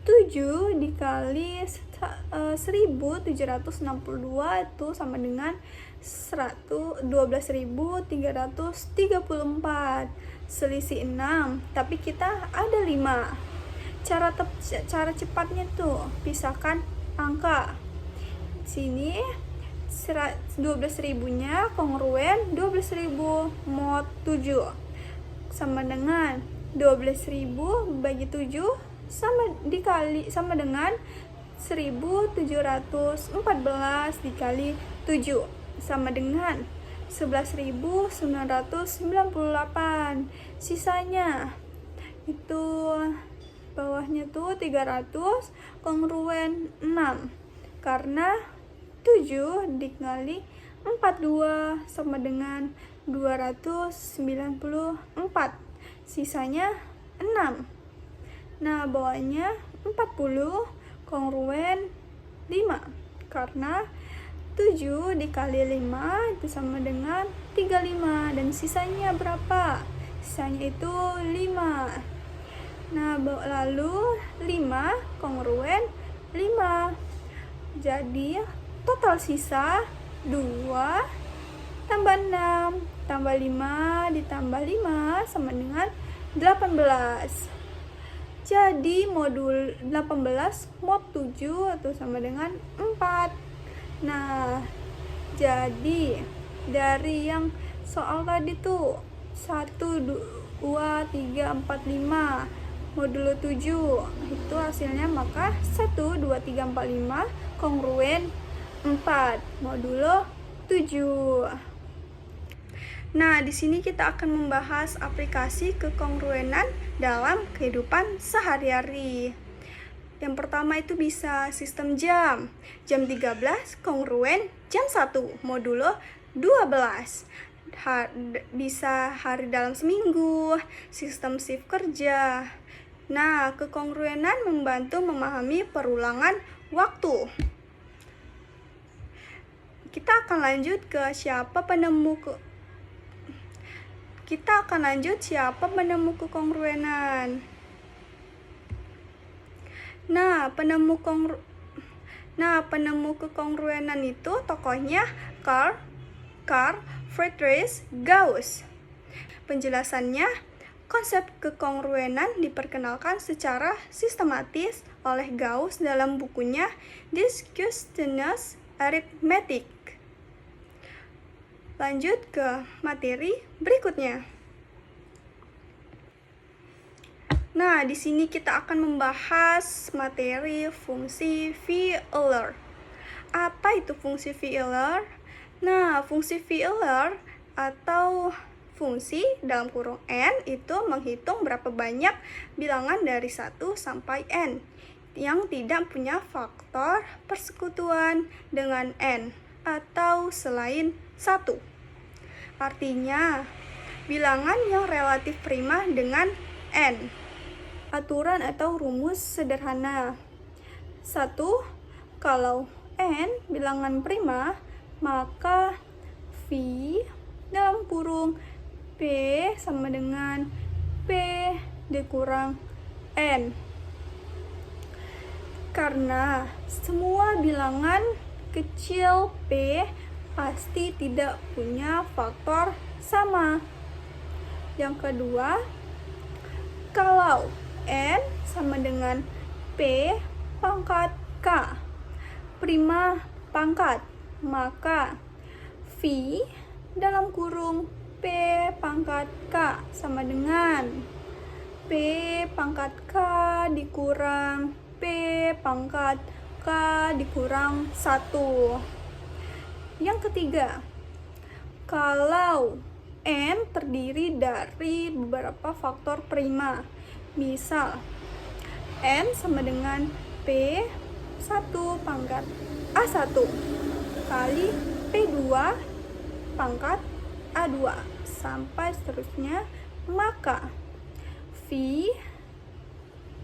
7 dikali 1762 itu sama dengan 12.334. Selisih 6, tapi kita ada 5. Cara cepatnya tuh pisahkan angka. Sini 12.000-nya kongruen 12.000 mod 7 sama dengan 12.000 bagi 7 sama dengan 1714 dikali 7 sama dengan 11.998. Sisanya itu bawahnya tuh 300 kongruen 6 karena 7 dikali 42 sama dengan 294. Sisanya 6. Nah, bawahnya 40 kongruen 5 karena 7 dikali 5 itu sama dengan 35 dan sisanya berapa? Sisanya itu 5. Nah, lalu 5 kongruen 5. Jadi total sisa 2 tambah 6 tambah 5 ditambah 5 sama dengan 18. Jadi modul 18 mod 7 atau sama dengan 4. Nah, jadi dari yang soal tadi tuh 1, 2, 3, 4, 5 modulo 7 itu hasilnya maka 1, 2, 3, 4, 5 kongruen 4 modulo 7. Nah, di sini kita akan membahas aplikasi kekongruenan dalam kehidupan sehari-hari. Yang pertama itu bisa sistem jam. Jam 13 kongruen jam 1 modulo 12. Bisa hari dalam seminggu, sistem shift kerja. Nah, kekongruenan membantu memahami perulangan waktu. Kita akan lanjut siapa penemu kekongruenan. Nah, penemu kekongruenan itu tokohnya Carl Friedrich Gauss. Penjelasannya, konsep kekongruenan diperkenalkan secara sistematis oleh Gauss dalam bukunya Discontinuous Arithmetic. Lanjut ke materi berikutnya. Nah, di sini kita akan membahas materi fungsi Euler. Apa itu fungsi Euler? Nah, fungsi Euler atau fungsi dalam kurung n itu menghitung berapa banyak bilangan dari 1 sampai n yang tidak punya faktor persekutuan dengan n atau selain 1. Artinya, bilangan yang relatif prima dengan n. Aturan atau rumus sederhana. 1. Kalau n bilangan prima, maka V dalam kurung P sama dengan P dikurang N. Karena semua bilangan kecil P pasti tidak punya faktor sama. Yang kedua, kalau N sama dengan P pangkat K prima pangkat, maka V dalam kurung P pangkat K sama dengan P pangkat K dikurang P pangkat K dikurang 1. Yang ketiga, kalau n terdiri dari beberapa faktor prima, misal n sama dengan P1 pangkat A1 kali P2 pangkat A2 sampai seterusnya, maka V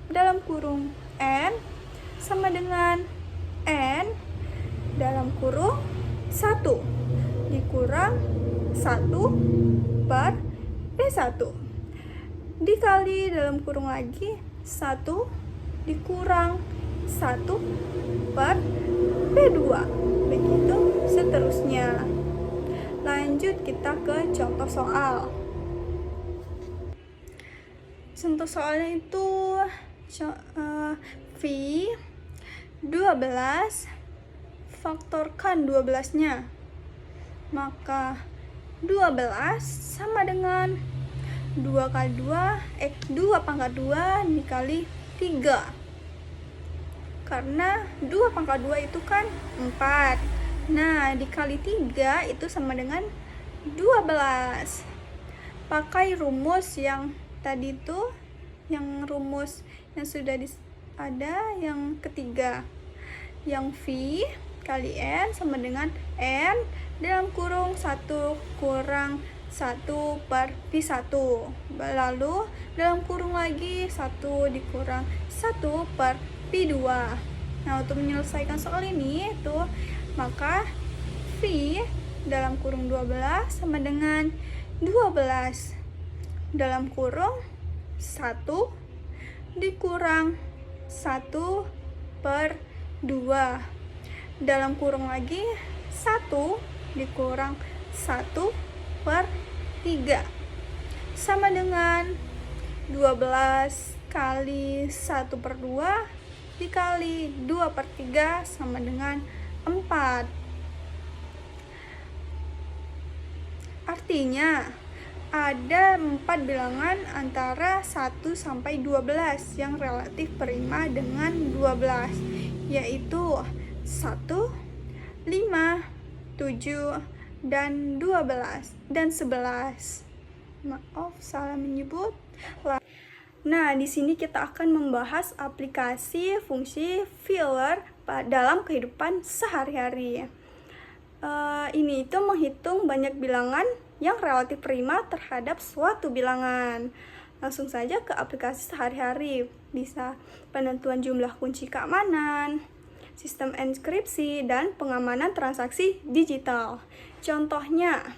dalam kurung n sama dengan n dalam kurung 1 dikurang 1 per P1 dikali dalam kurung lagi 1 dikurang 1 per P2. Begitu seterusnya. Lanjut kita ke contoh soal. Contoh soalnya itu V 12 faktorkan 12-nya. Maka 12 sama dengan 2 pangkat 2 dikali 3. Karena 2 pangkat 2 itu kan 4. Nah, dikali 3 itu sama dengan 12. Pakai rumus yang tadi itu, yang rumus yang sudah ada yang ketiga. Yang V kali N sama dengan N dalam kurung 1 kurang 1 per P1. Lalu dalam kurung lagi 1 dikurang 1 per P2. Nah, untuk menyelesaikan soal ini itu maka V dalam kurung 12 sama dengan 12 dalam kurung 1 dikurang 1 per 2 dalam kurung lagi 1 dikurang 1 per 3 sama dengan 12 kali 1 per 2 dikali 2 per 3 sama dengan 4. Artinya ada 4 bilangan antara 1 sampai 12 yang relatif prima dengan 12, yaitu 1, 5, 7, dan 12, dan 11. Maaf, salah menyebut. Nah, di sini kita akan membahas aplikasi fungsi filler dalam kehidupan sehari-hari. Ini itu menghitung banyak bilangan yang relatif prima terhadap suatu bilangan. Langsung saja ke aplikasi sehari-hari. Bisa penentuan jumlah kunci keamanan, sistem enkripsi, dan pengamanan transaksi digital. Contohnya,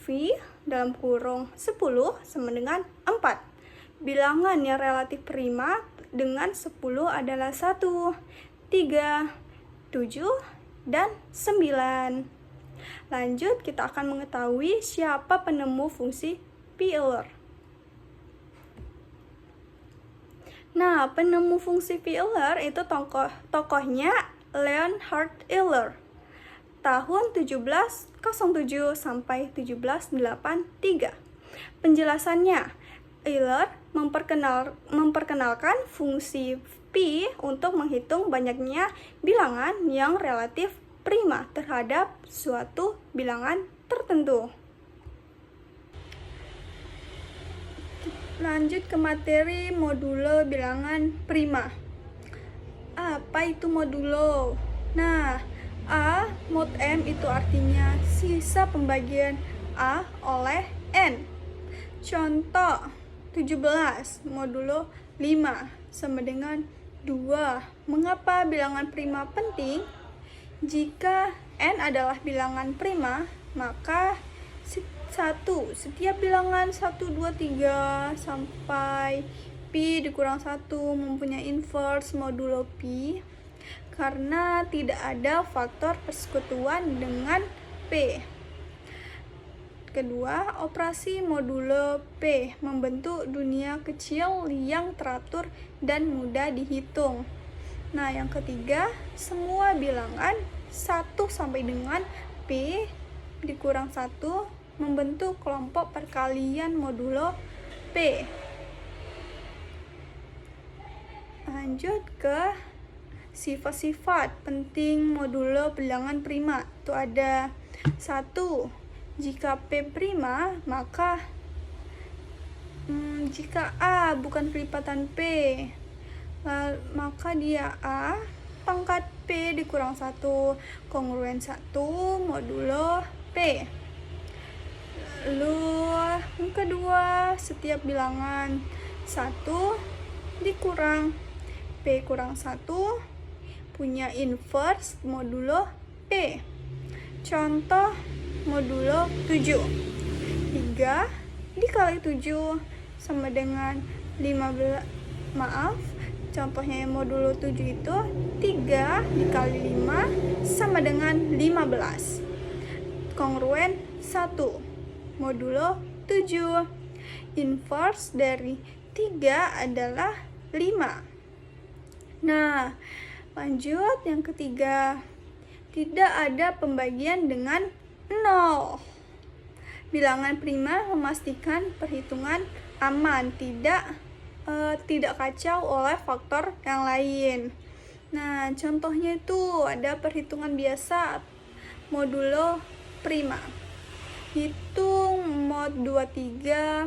V dalam kurung 10 sama dengan 4. Bilangan yang relatif prima dengan 10 adalah 1, 3, 7, dan 9. Lanjut, kita akan mengetahui siapa penemu fungsi filler. Nah, penemu fungsi filler itu tokohnya Leonhard Euler. Tahun 1707 sampai 1783. Penjelasannya, Euler memperkenalkan fungsi P untuk menghitung banyaknya bilangan yang relatif prima terhadap suatu bilangan tertentu. Lanjut ke materi modulo bilangan prima. Apa itu modulo? Nah, A mod M itu artinya sisa pembagian A oleh N. Contoh 17 modulo 5 sama dengan 2. Mengapa bilangan prima penting? Jika N adalah bilangan prima, maka 1, setiap bilangan 1, 2, 3 sampai P dikurang 1 mempunyai inverse modulo P karena tidak ada faktor persekutuan dengan P. Kedua, operasi modulo P membentuk dunia kecil yang teratur dan mudah dihitung. Nah, yang ketiga, semua bilangan 1 sampai dengan P dikurang 1 membentuk kelompok perkalian modulo P. Lanjut ke sifat-sifat penting modulo bilangan prima. Itu ada 1. Jika P prima, maka jika A bukan kelipatan P, maka dia A pangkat P dikurang 1 kongruen 1 modulo P. Lalu yang kedua, setiap bilangan 1 dikurang P kurang 1 punya inverse modulo P. Contoh modulo 7. 3 dikali 7 sama dengan 15 Maaf, contohnya yang modulo 7 itu 3 dikali 5 sama dengan 15. Kongruen 1. Modulo 7. Inverse dari 3 adalah 5. Nah, lanjut yang ketiga. Tidak ada pembagian dengan 0. Bilangan prima memastikan perhitungan aman, tidak kacau oleh faktor yang lain. Nah, contohnya itu ada perhitungan biasa modulo prima. Hitung mod 23.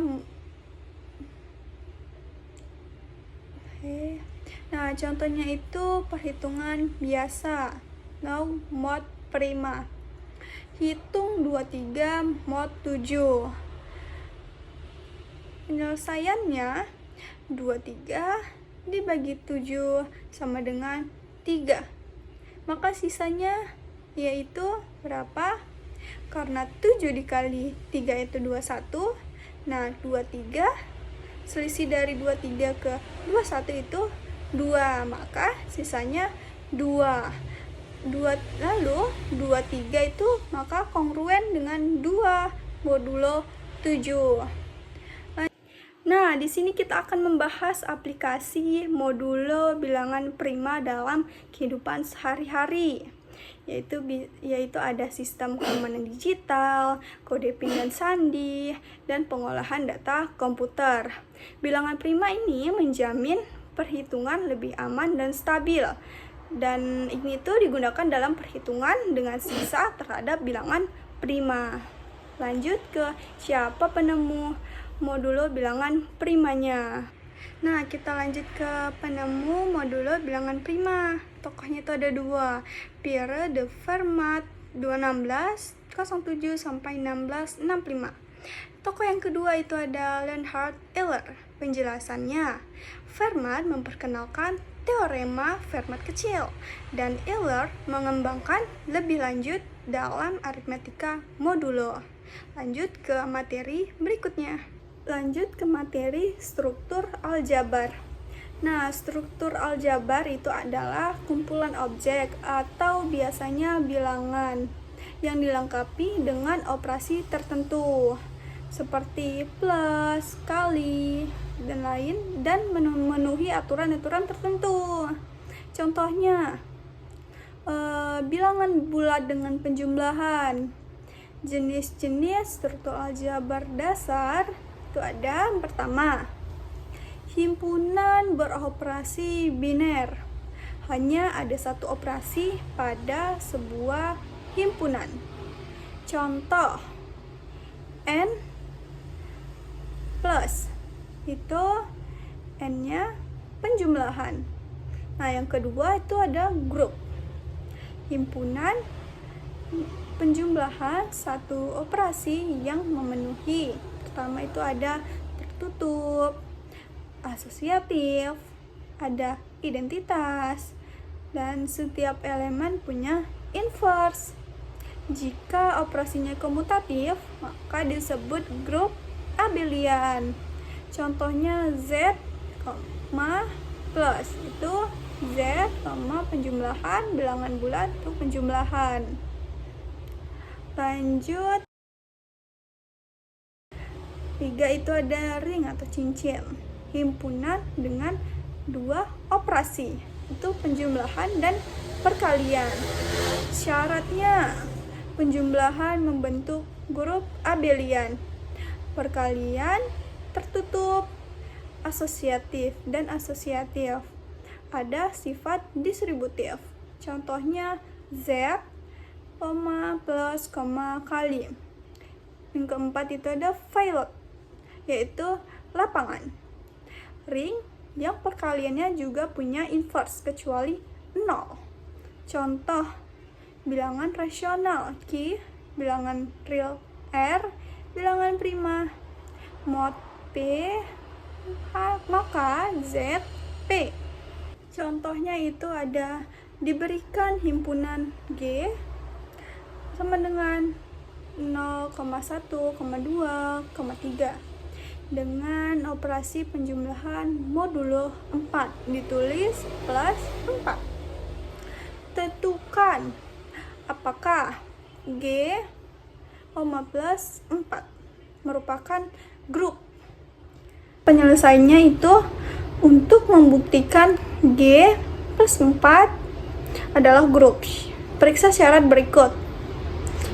Nah, contohnya itu perhitungan biasa mod prima. Hitung 23 mod 7. Penyelesaiannya 23 dibagi 7 sama dengan 3. Maka sisanya yaitu berapa? Karena 7 dikali 3 itu 21. Nah, 23 selisih dari 23 ke 21 itu 2. Maka sisanya 2. Lalu 23 itu maka kongruen dengan 2 modulo 7. Nah, di sini kita akan membahas aplikasi modulo bilangan prima dalam kehidupan sehari-hari. Yaitu ada sistem keamanan digital, kode PIN dan sandi, dan pengolahan data komputer. Bilangan prima ini menjamin perhitungan lebih aman dan stabil. Dan ini tuh digunakan dalam perhitungan dengan sisa terhadap bilangan prima. Lanjut ke siapa penemu modulo bilangan primanya. Nah, kita lanjut ke penemu modulo bilangan prima. Tokohnya itu ada 2. Pierre de Fermat 21607 sampai 1665. Tokoh yang kedua itu ada Leonhard Euler. Penjelasannya, Fermat memperkenalkan teorema Fermat kecil, dan Euler mengembangkan lebih lanjut dalam aritmetika modulo. Lanjut ke materi berikutnya. Lanjut ke materi struktur aljabar. Nah, struktur aljabar itu adalah kumpulan objek atau biasanya bilangan yang dilengkapi dengan operasi tertentu seperti plus, kali, dan lain, dan memenuhi aturan-aturan tertentu. Contohnya, bilangan bulat dengan penjumlahan. Jenis-jenis struktur aljabar dasar itu ada yang pertama, himpunan beroperasi biner. Hanya ada satu operasi pada sebuah himpunan. Contoh, n plus itu n-nya penjumlahan. Nah, yang kedua itu ada grup. Himpunan penjumlahan satu operasi yang memenuhi. Pertama itu ada tertutup, asosiatif, ada identitas, dan setiap elemen punya inverse. Jika operasinya komutatif, maka disebut grup abelian. Contohnya Z, plus itu Z, penjumlahan, bilangan bulat itu penjumlahan. Lanjut, 3 itu ada ring atau cincin. Himpunan dengan 2 operasi, itu penjumlahan dan perkalian. Syaratnya, penjumlahan membentuk grup abelian, perkalian tertutup, asosiatif, dan asosiatif. Ada sifat distributif. Contohnya Z, plus, kali. Yang keempat itu ada pilot, yaitu lapangan. Ring yang perkaliannya juga punya inverse kecuali 0. Contoh, bilangan rasional Q, bilangan real R, bilangan prima mod P, maka Z P. Contohnya itu ada diberikan himpunan G sama dengan 0,1, 2, 3. dengan operasi penjumlahan modulo 4, ditulis plus 4. Tentukan apakah G, plus 4 merupakan grup. Penyelesaiannya itu untuk membuktikan G plus 4 adalah grup. Periksa syarat berikut.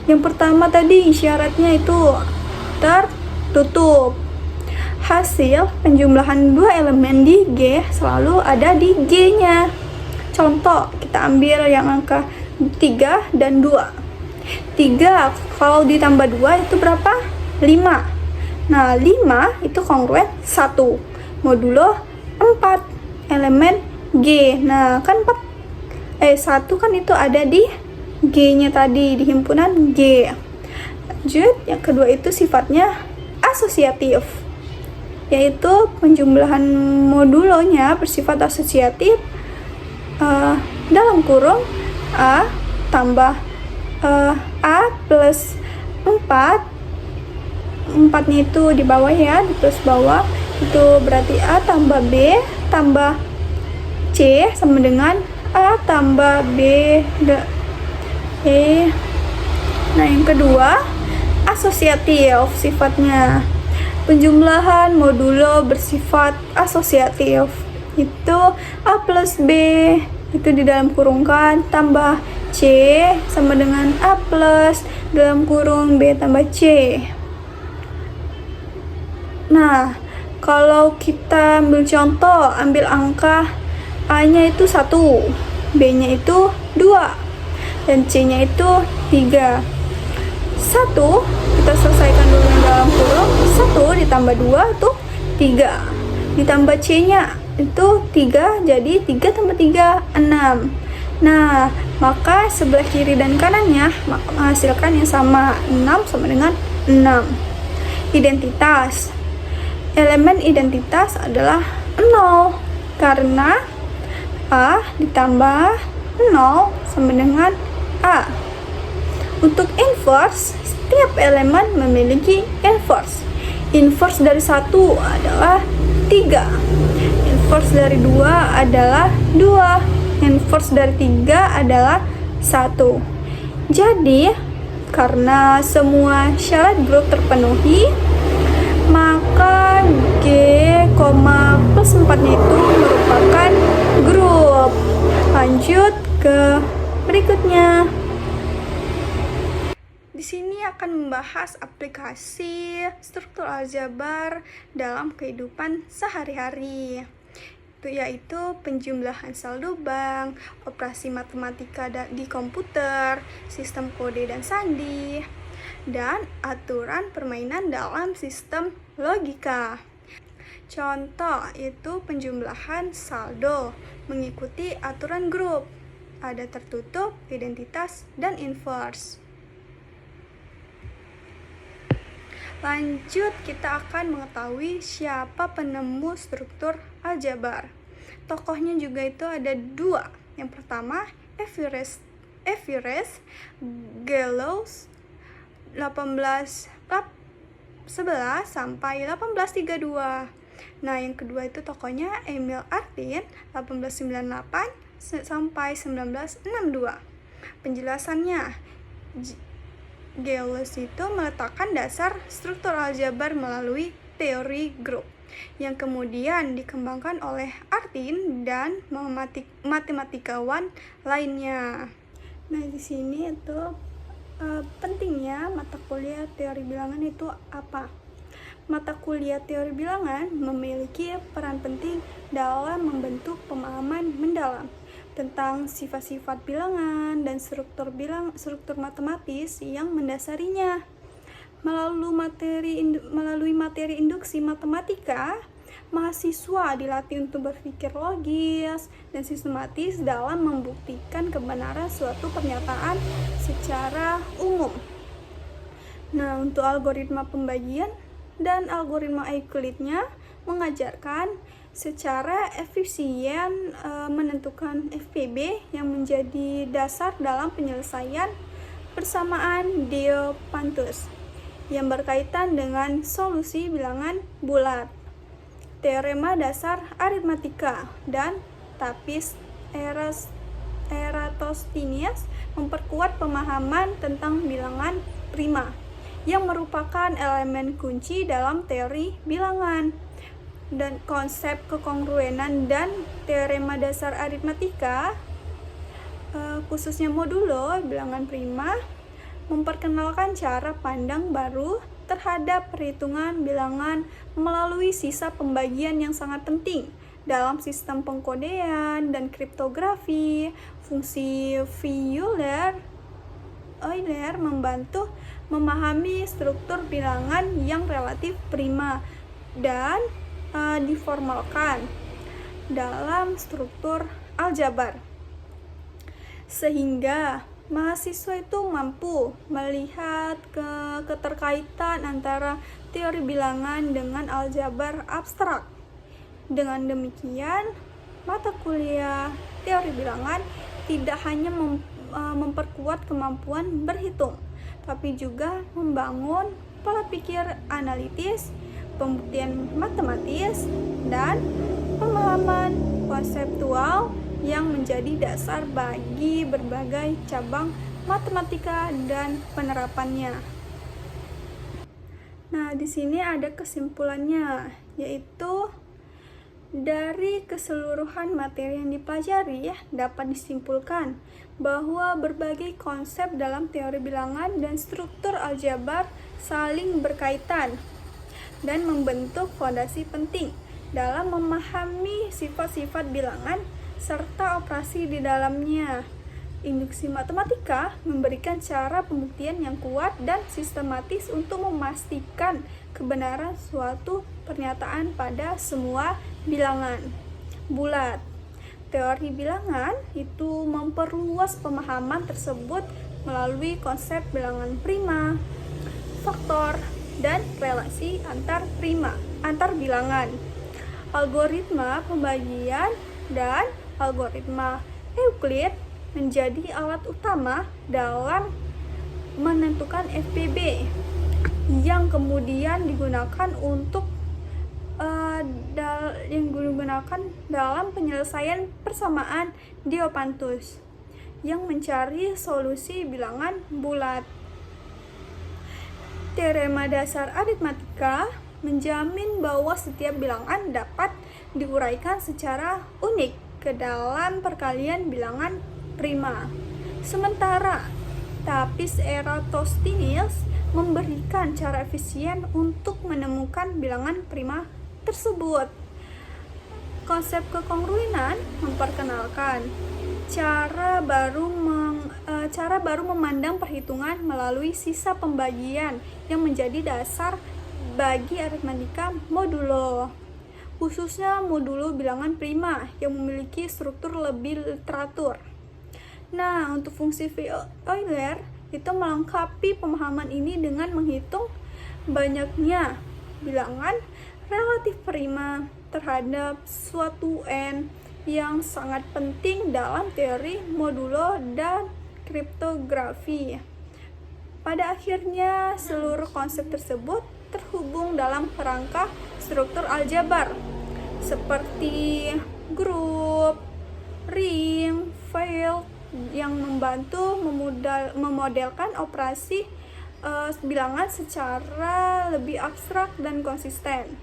Yang pertama tadi syaratnya itu tertutup. Hasil penjumlahan dua elemen di G selalu ada di G-nya. Contoh, kita ambil yang angka 3 dan 2. 3 kalau ditambah 2 itu berapa? 5. Nah, 5 itu kongruen 1 modulo 4 elemen G. Nah, kan 1 kan itu ada di G-nya tadi, di himpunan G. Lanjut, yang kedua itu sifatnya asosiatif, yaitu penjumlahan modulonya bersifat asosiatif, dalam kurung A tambah A plus 4. 4-nya itu di bawah ya, di plus bawah. Itu berarti A tambah B tambah C sama dengan A tambah B E. Nah, yang kedua asosiatif sifatnya. Penjumlahan modulo bersifat asosiatif itu A plus B itu di dalam kurungkan tambah C sama dengan A plus dalam kurung B tambah C. Nah, kalau kita ambil contoh, ambil angka A-nya itu 1, B-nya itu 2, dan C-nya itu 3. 1, kita selesaikan dulu yang dalam kurung. 1 ditambah 2 itu 3. Ditambah C-nya itu 3, jadi 3 tambah 3, 6. Nah, maka sebelah kiri dan kanannya menghasilkan yang sama, 6 sama dengan 6. Identitas. Elemen identitas adalah 0, karena A ditambah 0 sama dengan A. Untuk inverse, setiap elemen memiliki inverse. Inverse dari 1 adalah 3. Inverse dari 2 adalah 2. Inverse dari 3 adalah 1. Jadi, karena semua syarat grup terpenuhi, maka G, plus 4-nya itu merupakan grup. Lanjut ke berikutnya. Di sini akan membahas aplikasi struktur aljabar dalam kehidupan sehari-hari. Itu yaitu penjumlahan saldo bank, operasi matematika di komputer, sistem kode dan sandi, dan aturan permainan dalam sistem logika. Contoh itu penjumlahan saldo mengikuti aturan grup, ada tertutup, identitas, dan inverse. Lanjut, kita akan mengetahui siapa penemu struktur aljabar. Tokohnya juga itu ada 2. Yang pertama, Everest Galois 1811 sampai 1832. Nah, yang kedua itu tokohnya Emil Artin 1898 sampai 1962. Penjelasannya, Galois itu meletakkan dasar struktur aljabar melalui teori grup yang kemudian dikembangkan oleh Artin dan matematikawan lainnya. Nah, di sini itu pentingnya mata kuliah teori bilangan itu apa? Mata kuliah teori bilangan memiliki peran penting dalam membentuk pemahaman mendalam tentang sifat-sifat bilangan dan struktur matematis yang mendasarinya. Melalui materi induksi matematika, mahasiswa dilatih untuk berpikir logis dan sistematis dalam membuktikan kebenaran suatu pernyataan secara umum. Nah, untuk algoritma pembagian dan algoritma Euclidnya mengajarkan secara efisien menentukan FPB yang menjadi dasar dalam penyelesaian persamaan Diopantus. yang berkaitan dengan solusi bilangan bulat, teorema dasar aritmatika, dan tapis Eratosthenes memperkuat pemahaman tentang bilangan prima, yang merupakan elemen kunci dalam teori bilangan. Dan konsep kekongruenan dan teorema dasar aritmatika, khususnya modulo bilangan prima, memperkenalkan cara pandang baru terhadap perhitungan bilangan melalui sisa pembagian yang sangat penting dalam sistem pengkodean dan kriptografi. Fungsi Euler membantu memahami struktur bilangan yang relatif prima dan diformalkan dalam struktur aljabar, sehingga mahasiswa itu mampu melihat keterkaitan antara teori bilangan dengan aljabar abstrak. Dengan demikian, mata kuliah teori bilangan tidak hanya memperkuat kemampuan berhitung, tapi juga membangun pola pikir analitis, pembuktian matematis, dan pemahaman konseptual yang menjadi dasar bagi berbagai cabang matematika dan penerapannya. Nah, di sini ada kesimpulannya, yaitu dari keseluruhan materi yang dipelajari dapat disimpulkan bahwa berbagai konsep dalam teori bilangan dan struktur aljabar saling berkaitan dan membentuk fondasi penting dalam memahami sifat-sifat bilangan serta operasi di dalamnya. Induksi matematika memberikan cara pembuktian yang kuat dan sistematis untuk memastikan kebenaran suatu pernyataan pada semua bilangan bulat. Teori bilangan itu memperluas pemahaman tersebut melalui konsep bilangan prima, faktor, dan relasi antar bilangan, algoritma pembagian, dan algoritma Euclid menjadi alat utama dalam menentukan FPB yang kemudian digunakan dalam penyelesaian persamaan Diopantus yang mencari solusi bilangan bulat. Teorema dasar aritmatika menjamin bahwa setiap bilangan dapat diuraikan secara unik ke dalam perkalian bilangan prima. Sementara tapis Eratosthenes memberikan cara efisien untuk menemukan bilangan prima tersebut. Konsep kekongruenan memperkenalkan cara baru memandang perhitungan melalui sisa pembagian yang menjadi dasar bagi aritmatika modulo, khususnya modulo bilangan prima yang memiliki struktur lebih teratur. Nah, untuk fungsi Euler itu melengkapi pemahaman ini dengan menghitung banyaknya bilangan relatif prima terhadap suatu n yang sangat penting dalam teori modulo dan kriptografi. Pada akhirnya, seluruh konsep tersebut terhubung dalam kerangka struktur aljabar seperti grup, ring, field yang membantu memodelkan operasi bilangan secara lebih abstrak dan konsisten.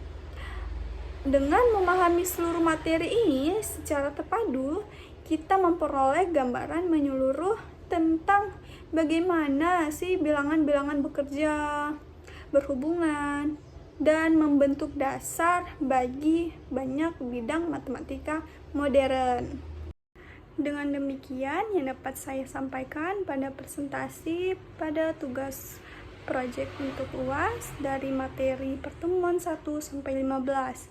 Dengan memahami seluruh materi ini secara terpadu, kita memperoleh gambaran menyeluruh tentang bagaimana sih bilangan-bilangan bekerja, berhubungan, dan membentuk dasar bagi banyak bidang matematika modern. Dengan demikian yang dapat saya sampaikan pada presentasi pada tugas proyek untuk UAS dari materi pertemuan 1 sampai 15.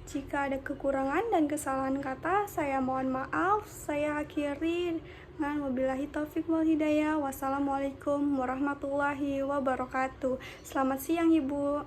Jika ada kekurangan dan kesalahan kata, saya mohon maaf. Saya akhiri dengan wabillahi taufiq wal hidayah. Wassalamualaikum warahmatullahi wabarakatuh. Selamat siang, Ibu.